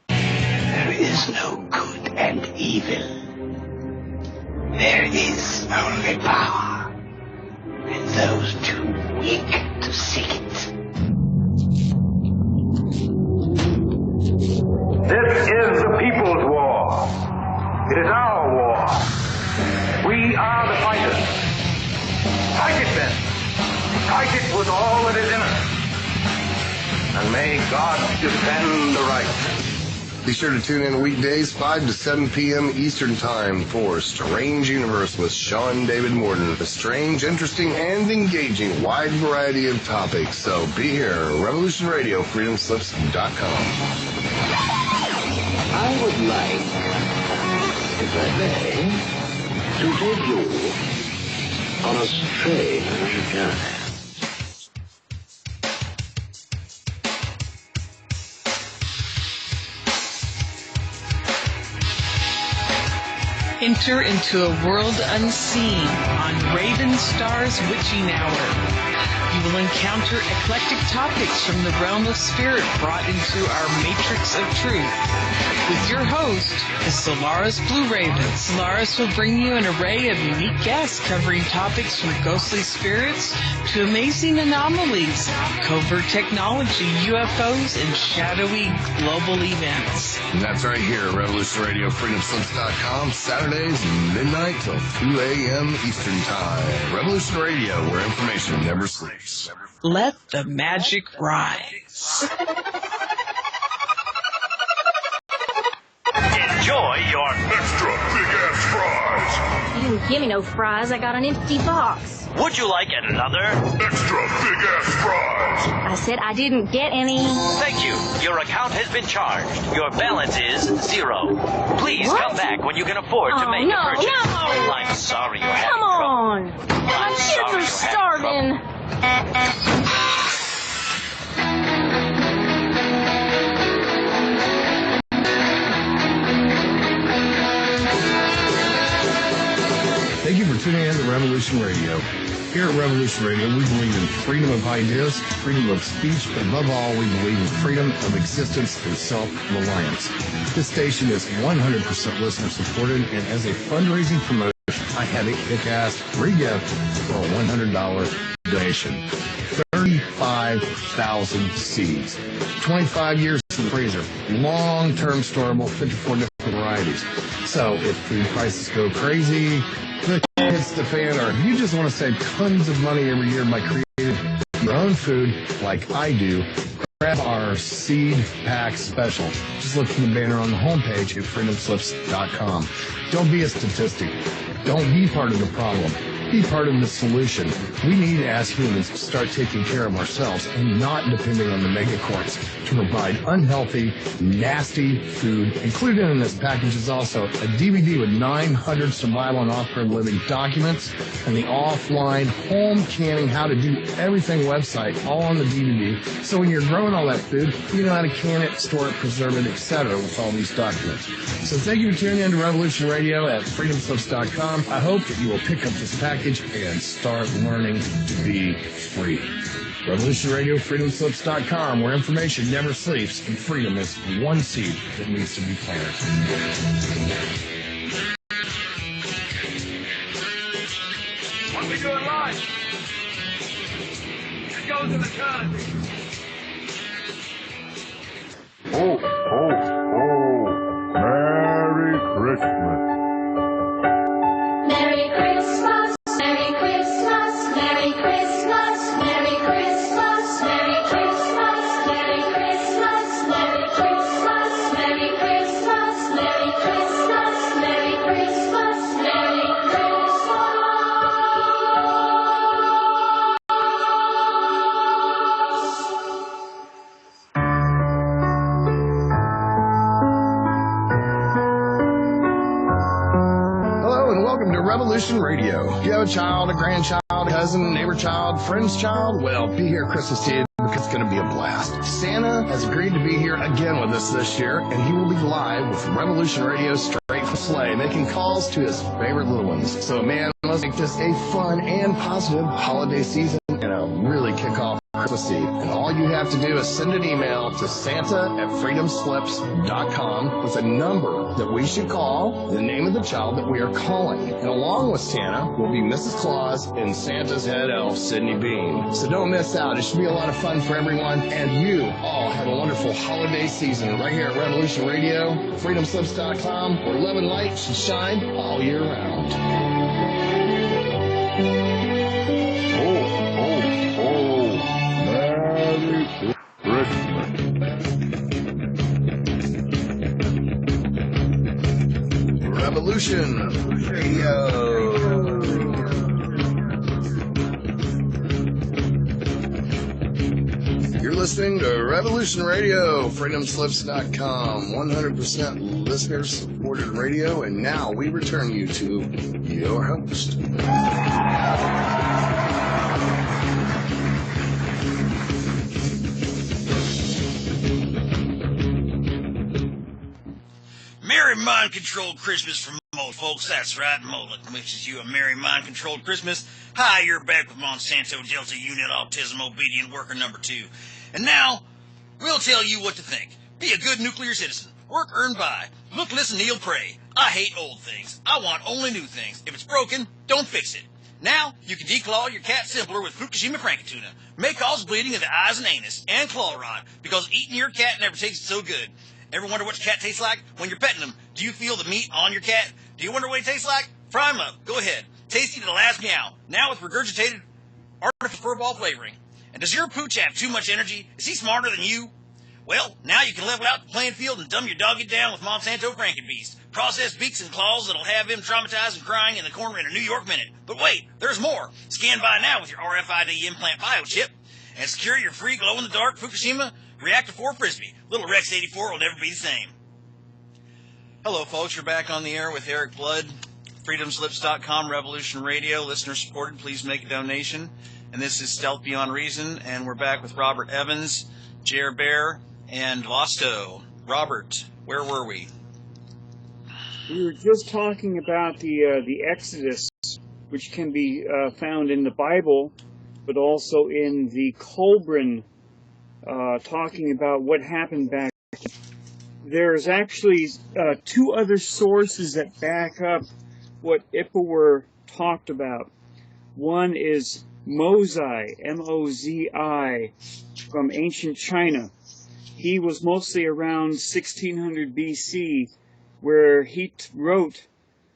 There is no good and evil. There is only power, and those too weak to seek it. This is the people's war. It is our war. We are the fighters. Fight it then. Fight it with all that is in us. And may God defend the right. Be sure to tune in weekdays 5 to 7 p.m. Eastern Time for Strange Universe with Sean David Morton. A strange, interesting, and engaging wide variety of topics. So be here, Revolution Radio, freedomslips.com. I would like, if I may, to take you on a strange journey. Enter into a world unseen on Raven Star's Witching Hour. You will encounter eclectic topics from the realm of spirit brought into our matrix of truth. With your host, the Solaris Blue Raven. Solaris will bring you an array of unique guests covering topics from ghostly spirits to amazing anomalies, covert technology, UFOs, and shadowy global events. And that's right here at Revolution Radio, freedomslips.com, Saturdays, midnight till 2 a.m. Eastern Time. Revolution Radio, where information never sleeps. Let the magic rise. Enjoy your extra big-ass fries. You didn't give me no fries. I got an empty box. Would you like another? Extra big-ass fries. I said I didn't get any. Thank you. Your account has been charged. Your balance is 0. Please come back when you can afford to make a purchase. No. I'm sorry you're having Come on. trouble. My kids are starving. Thank you for tuning in to Revolution Radio. Here at Revolution Radio, we believe in freedom of ideas, freedom of speech, but above all, we believe in freedom of existence through self-reliance. This station is 100% listener-supported, and as a fundraising promotion, I have a kick-ass free gift for a $100 donation. 35,000 seeds. 25 years in the freezer. Long-term storable, 54 different varieties. So if food prices go crazy, the hits the fan, or if you just want to save tons of money every year by creating your own food like I do, grab our seed pack special. Just look for the banner on the homepage at freedomslips.com. Don't be a statistic. Don't be part of the problem. Be part of the solution. We need, as humans, to start taking care of ourselves and not depending on the megacorps to provide unhealthy, nasty food. Included in this package is also a DVD with 900 survival and off-grid living documents and the offline home canning, how to do everything website, all on the DVD. So when you're growing all that food, you know how to can it, store it, preserve it, etc. with all these documents. So thank you for tuning in to Revolution Radio at freedomslips.com. I hope that you will pick up this package and start learning to be free. Revolution Radio, freedomslips.com, where information never sleeps and freedom is one seed that needs to be planted. What we do in life? It goes in eternity. Oh, oh, oh. Merry Christmas. Merry Christmas, Merry Christmas, Merry Christmas, Merry Christmas, Merry Christmas, Merry Christmas, Merry Christmas, Merry Christmas, Merry Christmas, Merry Christmas, Merry Christmas. Revolution Radio. You have a child, a grandchild, a cousin, neighbor child, friend's child? Well, be here Christmas Eve because it's going to be a blast. Santa has agreed to be here again with us this year, and he will be live with Revolution Radio straight for sleigh, making calls to his favorite little ones. So, man, let's make this a fun and positive holiday season and really kick off Christmas Eve. And all you have to do is send an email to Santa@freedomslips.com with a number that we should call, the name of the child that we are calling. And along with Santa will be Mrs. Claus and Santa's head elf, Sydney Bean. So don't miss out. It should be a lot of fun for everyone. And you all have a wonderful holiday season right here at Revolution Radio, freedomslips.com, where love and light should shine all year round. Merry Christmas. Revolution Radio. You're listening to Revolution Radio, freedomslips.com, 100% listener-supported radio, and now we return you to your host. Merry mind-controlled Christmas from most folks. That's right, Moloch wishes you a merry mind-controlled Christmas. Hi, you're back with Monsanto Delta Unit Autism Obedient Worker number 2. And now, we'll tell you what to think. Be a good nuclear citizen. Work, earn, buy. Look, listen, kneel, pray. I hate old things. I want only new things. If it's broken, don't fix it. Now, you can declaw your cat simpler with Fukushima Frankatuna. May cause bleeding of the eyes and anus, and claw rot, because eating your cat never tasted so good. Ever wonder what your cat tastes like? When you're petting them, do you feel the meat on your cat? Do you wonder what it tastes like? Fry them up. Go ahead. Tasty to the last meow. Now with regurgitated artificial furball flavoring. And does your pooch have too much energy? Is he smarter than you? Well, now you can level out the playing field and dumb your doggy down with Monsanto Frankenbeast. Processed beaks and claws that'll have him traumatized and crying in the corner in a New York minute. But wait, there's more. Scan by now with your RFID implant biochip and secure your free glow-in-the-dark Fukushima Reactor 4 Frisbee. Little Rex 84 will never be the same. Hello, folks. You're back on the air with Eric Blood. freedomslips.com, Revolution Radio, listener supported. Please make a donation. And this is Stealth Beyond Reason, and we're back with Robert Evans, Jer Bear, and Vosto. Robert, where were we? We were just talking about the Exodus, which can be found in the Bible, but also in the Colburn, talking about what happened back. There's actually two other sources that back up what Ippawar talked about. One is Mozi, M-O-Z-I, from ancient China. He was mostly around 1600 BC, where he wrote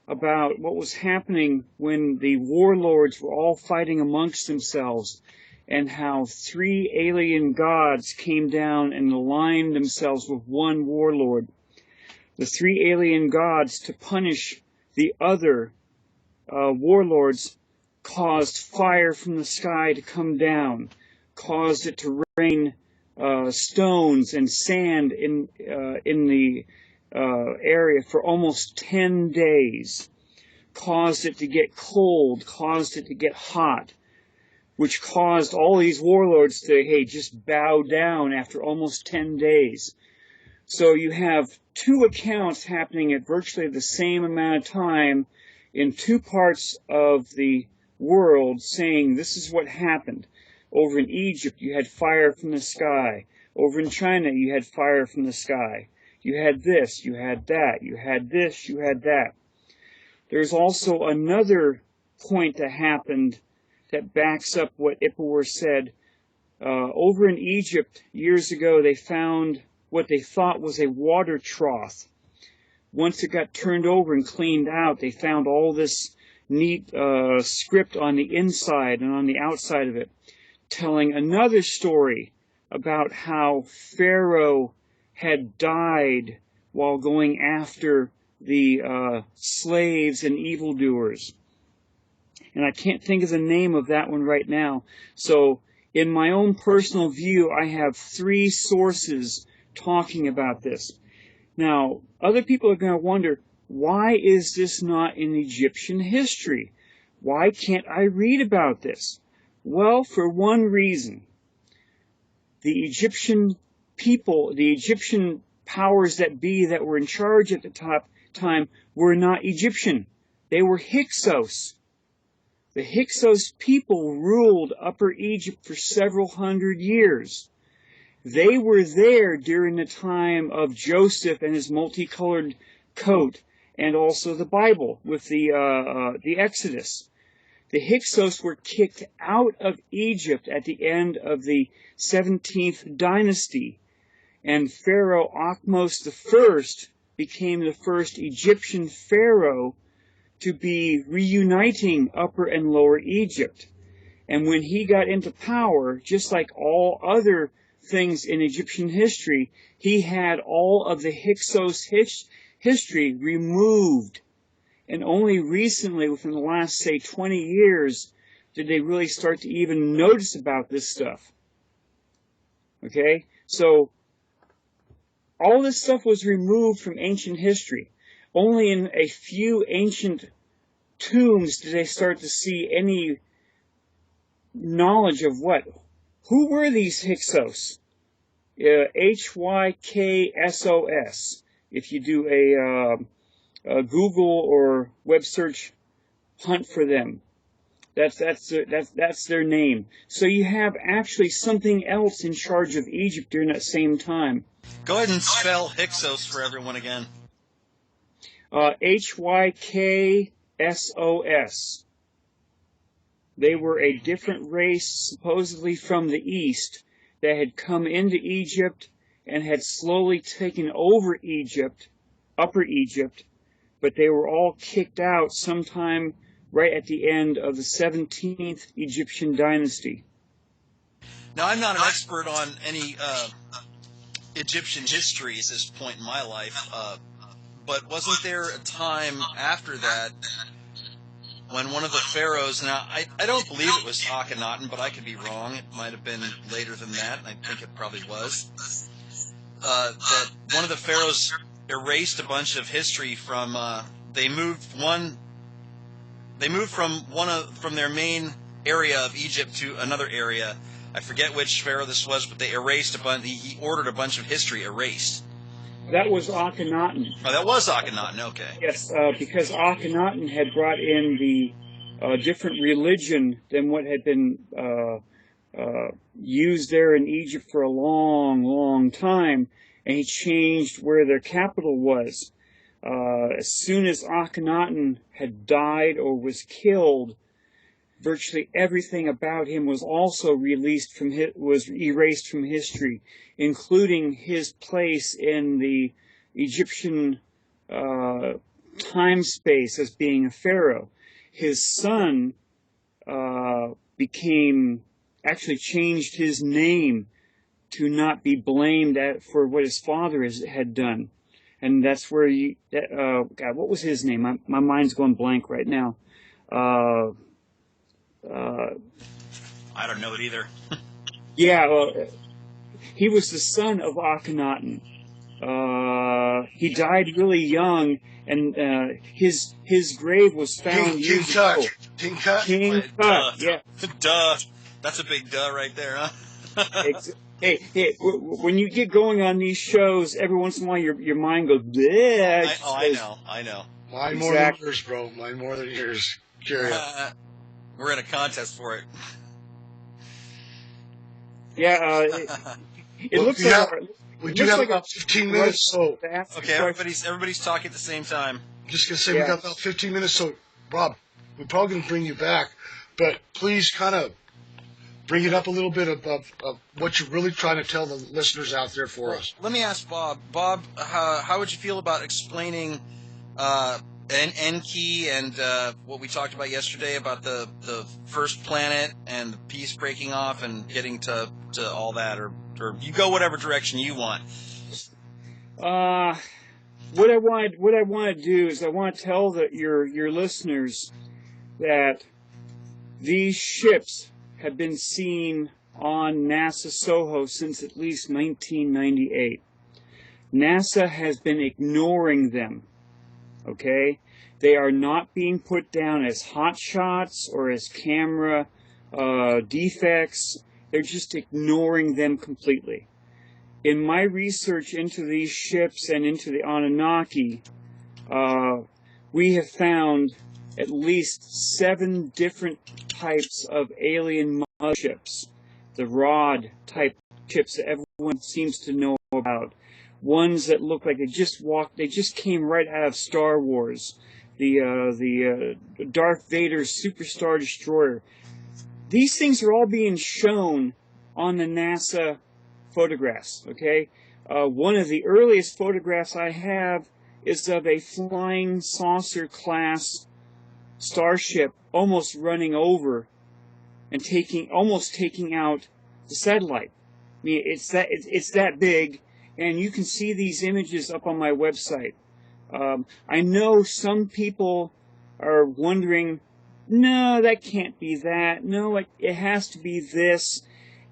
about what was happening when the warlords were all fighting amongst themselves, and how 3 alien gods came down and aligned themselves with one warlord. The 3 alien gods, to punish the other warlords, caused fire from the sky to come down, caused it to rain stones and sand in the area for almost 10 days, caused it to get cold, caused it to get hot, which caused all these warlords to, hey, just bow down after almost 10 days. So you have two accounts happening at virtually the same amount of time in two parts of the world saying this is what happened. Over in Egypt, you had fire from the sky. Over in China, you had fire from the sky. You had this, you had that, you had this, you had that. There's also another point that happened that backs up what Ippawar said. Over in Egypt, years ago, they found what they thought was a water trough. Once it got turned over and cleaned out, they found all this neat script on the inside and on the outside of it, telling another story about how Pharaoh had died while going after the slaves and evildoers. And I can't think of the name of that one right now. So in my own personal view, I have 3 sources talking about this. Now, other people are going to wonder, why is this not in Egyptian history? Why can't I read about this? Well, for one reason. The Egyptian people, the Egyptian powers that be that were in charge at the time were not Egyptian. They were Hyksos. The Hyksos people ruled Upper Egypt for several hundred years. They were there during the time of Joseph and his multicolored coat, and also the Bible with the Exodus. The Hyksos were kicked out of Egypt at the end of the 17th dynasty, and Pharaoh Ahmose I became the first Egyptian pharaoh to be reuniting Upper and Lower Egypt. And when he got into power, just like all other things in Egyptian history, he had all of the Hyksos history removed. And only recently, within the last, say, 20 years, did they really start to even notice about this stuff. Okay? So, all this stuff was removed from ancient history. Only in a few ancient tombs did they start to see any knowledge of what? Who were these Hyksos? Hyksos. If you do a Google or web search hunt for them, that's their name. So you have actually something else in charge of Egypt during that same time. Go ahead and spell Hyksos for everyone again. Hyksos. They were a different race, supposedly from the east, that had come into Egypt and had slowly taken over Egypt, Upper Egypt, but they were all kicked out sometime right at the end of the 17th Egyptian dynasty. Now, I'm not an expert on any Egyptian history at this point in my life, but wasn't there a time after that when one of the pharaohs, now I don't believe it was Akhenaten, but I could be wrong, it might have been later than that, and I think it probably was, that one of the pharaohs erased a bunch of history from, they moved from their main area of Egypt to another area. I forget which pharaoh this was, but they erased a bunch, he ordered a bunch of history erased. That was Akhenaten. Oh, that was Akhenaten, okay. Yes, because Akhenaten had brought in the different religion than what had been used there in Egypt for a long, long time, and he changed where their capital was. As soon as Akhenaten had died or was killed, virtually everything about him was also erased from history, including his place in the Egyptian time space as being a pharaoh. His son actually changed his name to not be blamed for what his father had done. And that's where God, what was his name? My mind's going blank right now. I don't know it either. Yeah, well, he was the son of Akhenaten. He died really young, and his grave was found years ago. King Tut? King Tut, yeah. Duh. That's a big duh right there, huh? Hey, when you get going on these shows, every once in a while your mind goes, bleh. I know. Mine more than yours, bro. Mine more than yours. Carry on. We're in a contest for it. Yeah, it looks like... We do have about 15 minutes, so... Okay, everybody's talking at the same time. I'm just going to say we got about 15 minutes, so, Rob, we're probably going to bring you back, but please kind of bring it up a little bit of what you're really trying to tell the listeners out there for us. Let me ask Bob. Bob, how would you feel about explaining Enki and what we talked about yesterday about the first planet and the piece breaking off and getting to all that, or you go whatever direction you want. What I want to do is I want to tell your listeners that these ships have been seen on NASA Soho since at least 1998. NASA has been ignoring them. Okay? They are not being put down as hot shots or as camera defects. They're just ignoring them completely. in my research into these ships and into the Anunnaki, we have found at least 7 different types of alien motherships. The rod type ships that everyone seems to know about. Ones that look like they just came right out of Star Wars. The Darth Vader Superstar Destroyer. These things are all being shown on the NASA photographs, okay? One of the earliest photographs I have is of a flying saucer class starship almost running over and almost taking out the satellite. I mean, it's that big, and you can see these images up on my website. I know some people are wondering, no, that can't be that. No, it has to be this.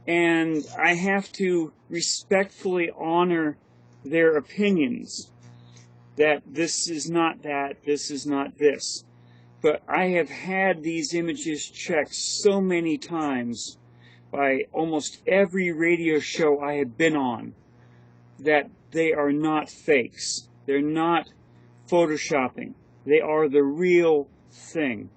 And I have to respectfully honor their opinions that this is not that, this is not this. But I have had these images checked so many times by almost every radio show I have been on that they are not fakes. They're not photoshopping. They are the real thing.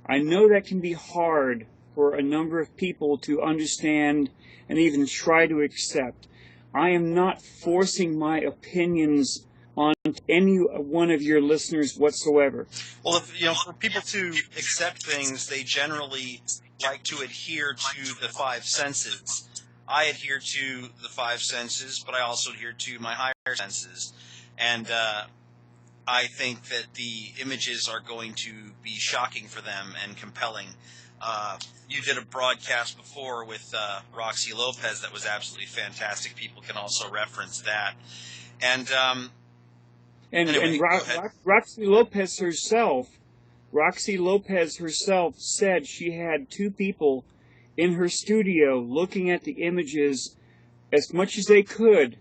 I know that can be hard for a number of people to understand and even try to accept. I am not forcing my opinions on any one of your listeners whatsoever. Well, for people to accept things, they generally like to adhere to the 5 senses. I adhere to the 5 senses, but I also adhere to my higher senses. And I think that the images are going to be shocking for them and compelling. You did a broadcast before with Roxy Lopez that was absolutely fantastic. People can also reference that. And anyway, Roxy Lopez herself said she had 2 people in her studio looking at the images as much as they could,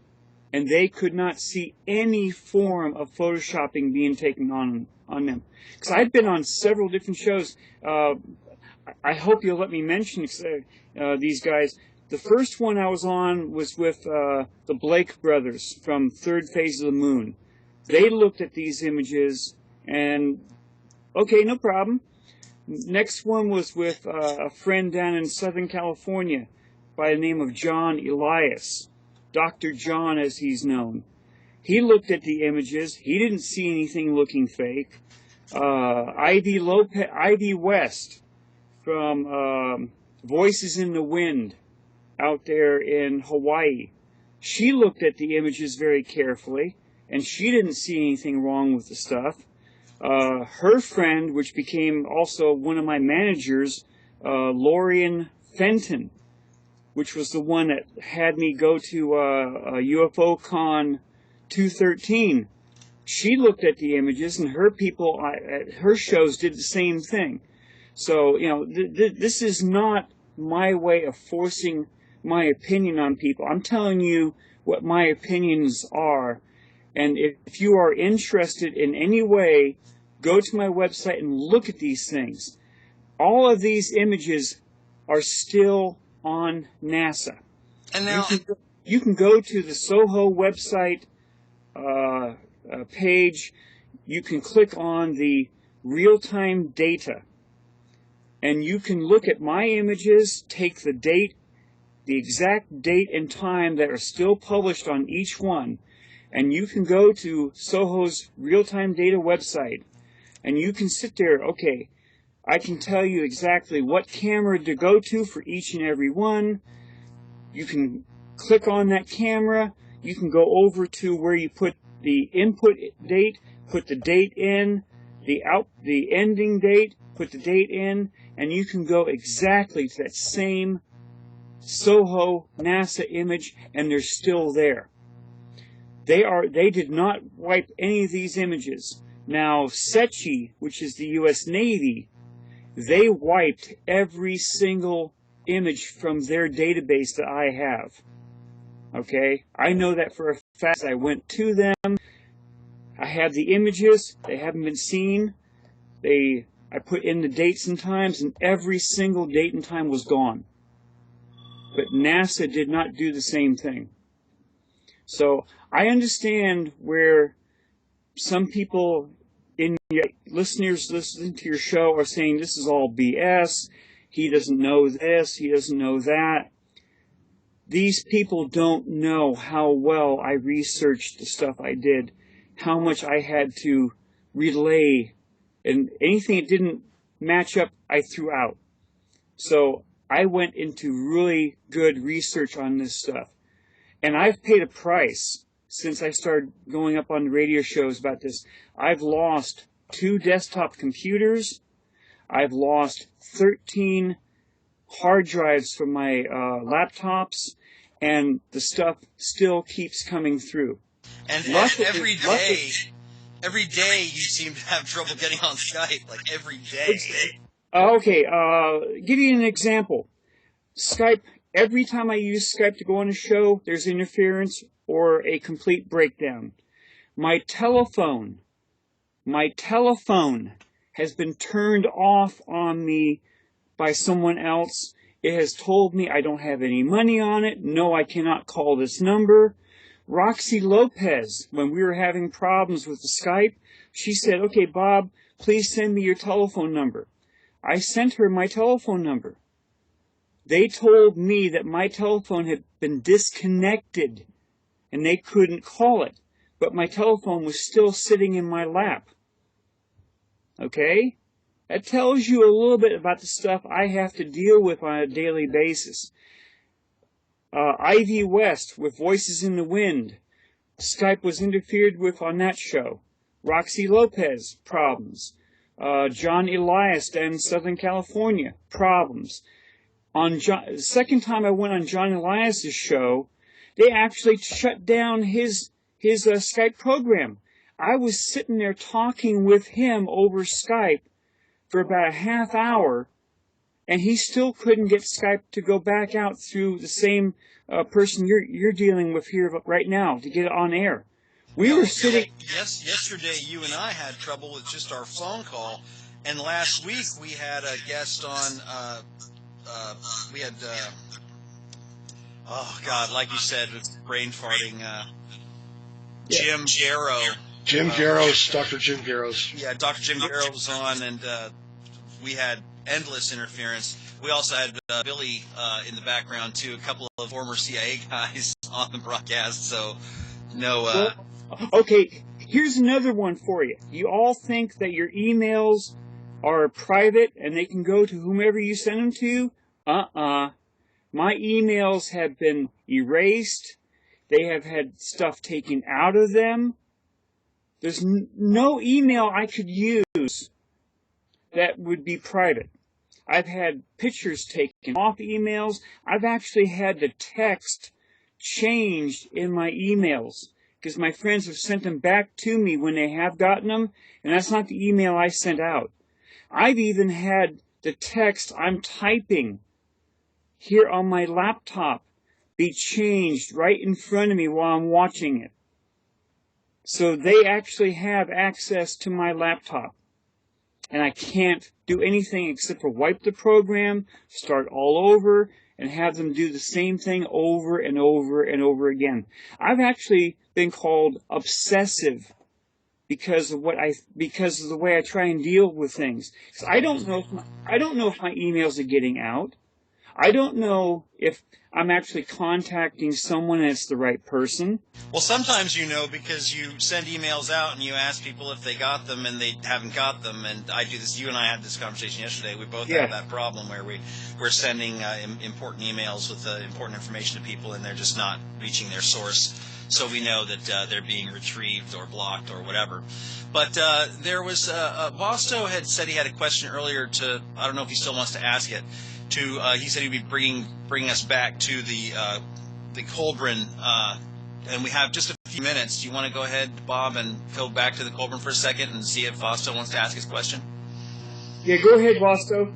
and they could not see any form of photoshopping being taken on them. Because I've been on several different shows. I hope you'll let me mention these guys. The first one I was on was with the Blake brothers from Third Phase of the Moon. They looked at these images and, okay, no problem. Next one was with a friend down in Southern California by the name of John Elias, Dr. John as he's known. He looked at the images. He didn't see anything looking fake. Ivy West from Voices in the Wind out there in Hawaii. She looked at the images very carefully, and she didn't see anything wrong with the stuff. Her friend, which became also one of my managers, Lorian Fenton, which was the one that had me go to UFO Con 213. She looked at the images, and her people at her shows did the same thing. So, this is not my way of forcing my opinion on people. I'm telling you what my opinions are. And if you are interested in any way, go to my website and look at these things. All of these images are still on NASA. And now you can go to the Soho website page. You can click on the real-time data, and you can look at my images, take the date, the exact date and time that are still published on each one, and you can go to Soho's real-time data website, and you can sit there, okay, I can tell you exactly what camera to go to for each and every one. You can click on that camera. You can go over to where you put the input date, put the date in, the ending date, put the date in, and you can go exactly to that same Soho NASA image, and they're still there. They did not wipe any of these images. Now, SETI, which is the U.S. Navy, they wiped every single image from their database that I have. Okay? I know that for a fact. I went to them. I have the images. They haven't been seen. I put in the dates and times, and every single date and time was gone. But NASA did not do the same thing. So I understand where some people in your listeners listening to your show are saying this is all BS. He doesn't know this. He doesn't know that. These people don't know how well I researched the stuff I did, how much I had to relay, and anything that didn't match up, I threw out. So I went into really good research on this stuff. And I've paid a price since I started going up on the radio shows about this. I've lost 2 desktop computers. I've lost 13 hard drives from my laptops, and the stuff still keeps coming through. And every day you seem to have trouble getting on Skype, like every day. Okay, give you an example. Skype, every time I use Skype to go on a show, there's interference or a complete breakdown. My telephone has been turned off on me by someone else. It has told me I don't have any money on it. No, I cannot call this number. Roxy Lopez, when we were having problems with the Skype, she said, okay, Bob, please send me your telephone number. I sent her my telephone number. They told me that my telephone had been disconnected and they couldn't call it, but my telephone was still sitting in my lap. Okay? That tells you a little bit about the stuff I have to deal with on a daily basis. Ivy West with Voices in the Wind. Skype was interfered with on that show. Roxy Lopez, problems. John Elias down in Southern California, problems. The second time I went on John Elias's show, they actually shut down his Skype program. I was sitting there talking with him over Skype for about a half hour, and he still couldn't get Skype to go back out through the same person you're dealing with here right now to get it on air. We were sitting. Yesterday, you and I had trouble with just our phone call, and last week we had a guest on. We had. Oh God, like you said, with brain farting. Jim Garrow. Jim Garrows, Dr. Jim Garrows. Yeah, Dr. Jim Garrow was on, and we had endless interference. We also had Billy in the background, too, a couple of former CIA guys on the broadcast, so no... Okay, here's another one for you. You all think that your emails are private and they can go to whomever you send them to? My emails have been erased. They have had stuff taken out of them. There's no email I could use that would be private. I've had pictures taken off emails. I've actually had the text changed in my emails because my friends have sent them back to me when they have gotten them, and that's not the email I sent out. I've even had the text I'm typing here on my laptop be changed right in front of me while I'm watching it. So they actually have access to my laptop. And I can't do anything except for wipe the program, start all over, and have them do the same thing over and over and over again. I've actually been called obsessive because of the way I try and deal with things. I don't know if my emails are getting out. I don't know if I'm actually contacting someone that's the right person. Well, sometimes you know because you send emails out and you ask people if they got them and they haven't got them. And I do this. You and I had this conversation yesterday. We both have that problem where we're sending important emails with important information to people and they're just not reaching their source. So we know that they're being retrieved or blocked or whatever. But there was Vosto had said he had a question earlier to, I don't know if he still wants to ask it. He said he'd be bringing us back to the Colburn, and we have just a few minutes. Do you want to go ahead, Bob, and go back to the Colburn for a second and see if Vosto wants to ask his question? Yeah, go ahead, Vosto.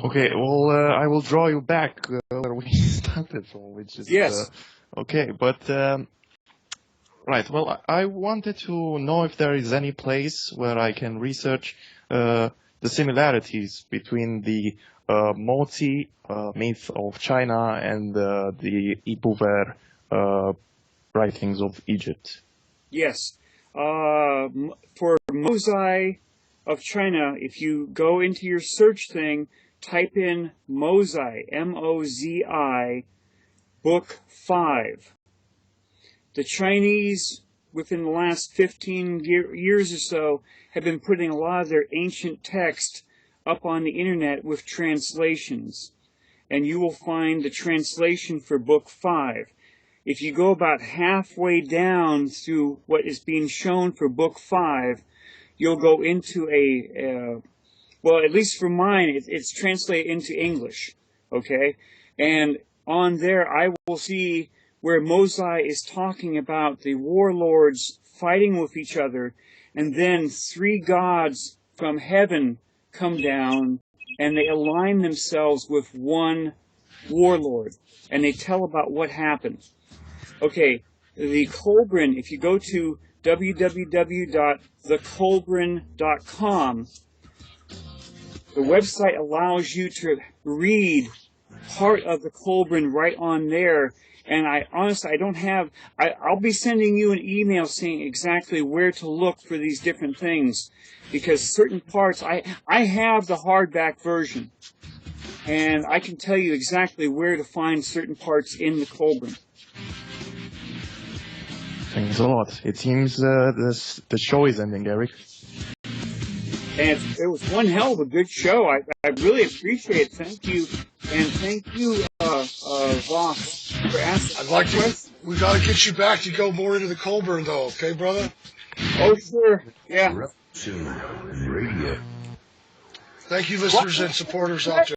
Okay, well, I will draw you back where we started from, which is... Yes. Okay, but... right, well, I wanted to know if there is any place where I can research the similarities between the Mozi myth of China and the Ipuwer writings of Egypt. Yes. For Mosai of China, if you go into your search thing, type in Mosai, M-O-Z-I, Book 5. The Chinese, within the last 15 years or so, have been putting a lot of their ancient text up on the internet with translations. And you will find the translation for Book 5. If you go about halfway down through what is being shown for Book 5, you'll go into well, at least for mine, it's translated into English, okay? And on there, I will see where Mosai is talking about the warlords fighting with each other, and then 3 gods from heaven come down, and they align themselves with one warlord, and they tell about what happened. Okay, the Kolbrin, if you go to www.thekolbrin.com, the website allows you to read part of the Kolbrin right on there. And I honestly, I don't have, I'll be sending you an email saying exactly where to look for these different things. Because certain parts, I have the hardback version. And I can tell you exactly where to find certain parts in the Kolbrin. Thanks a lot. It seems the show is ending, Eric. And it was one hell of a good show. I really appreciate it. Thank you. And thank you, Vox, for asking questions. We got to get you back to go more into the Kolbrin, though, okay, brother? Oh, sure. Yeah. Radio. Thank you, listeners and supporters out there.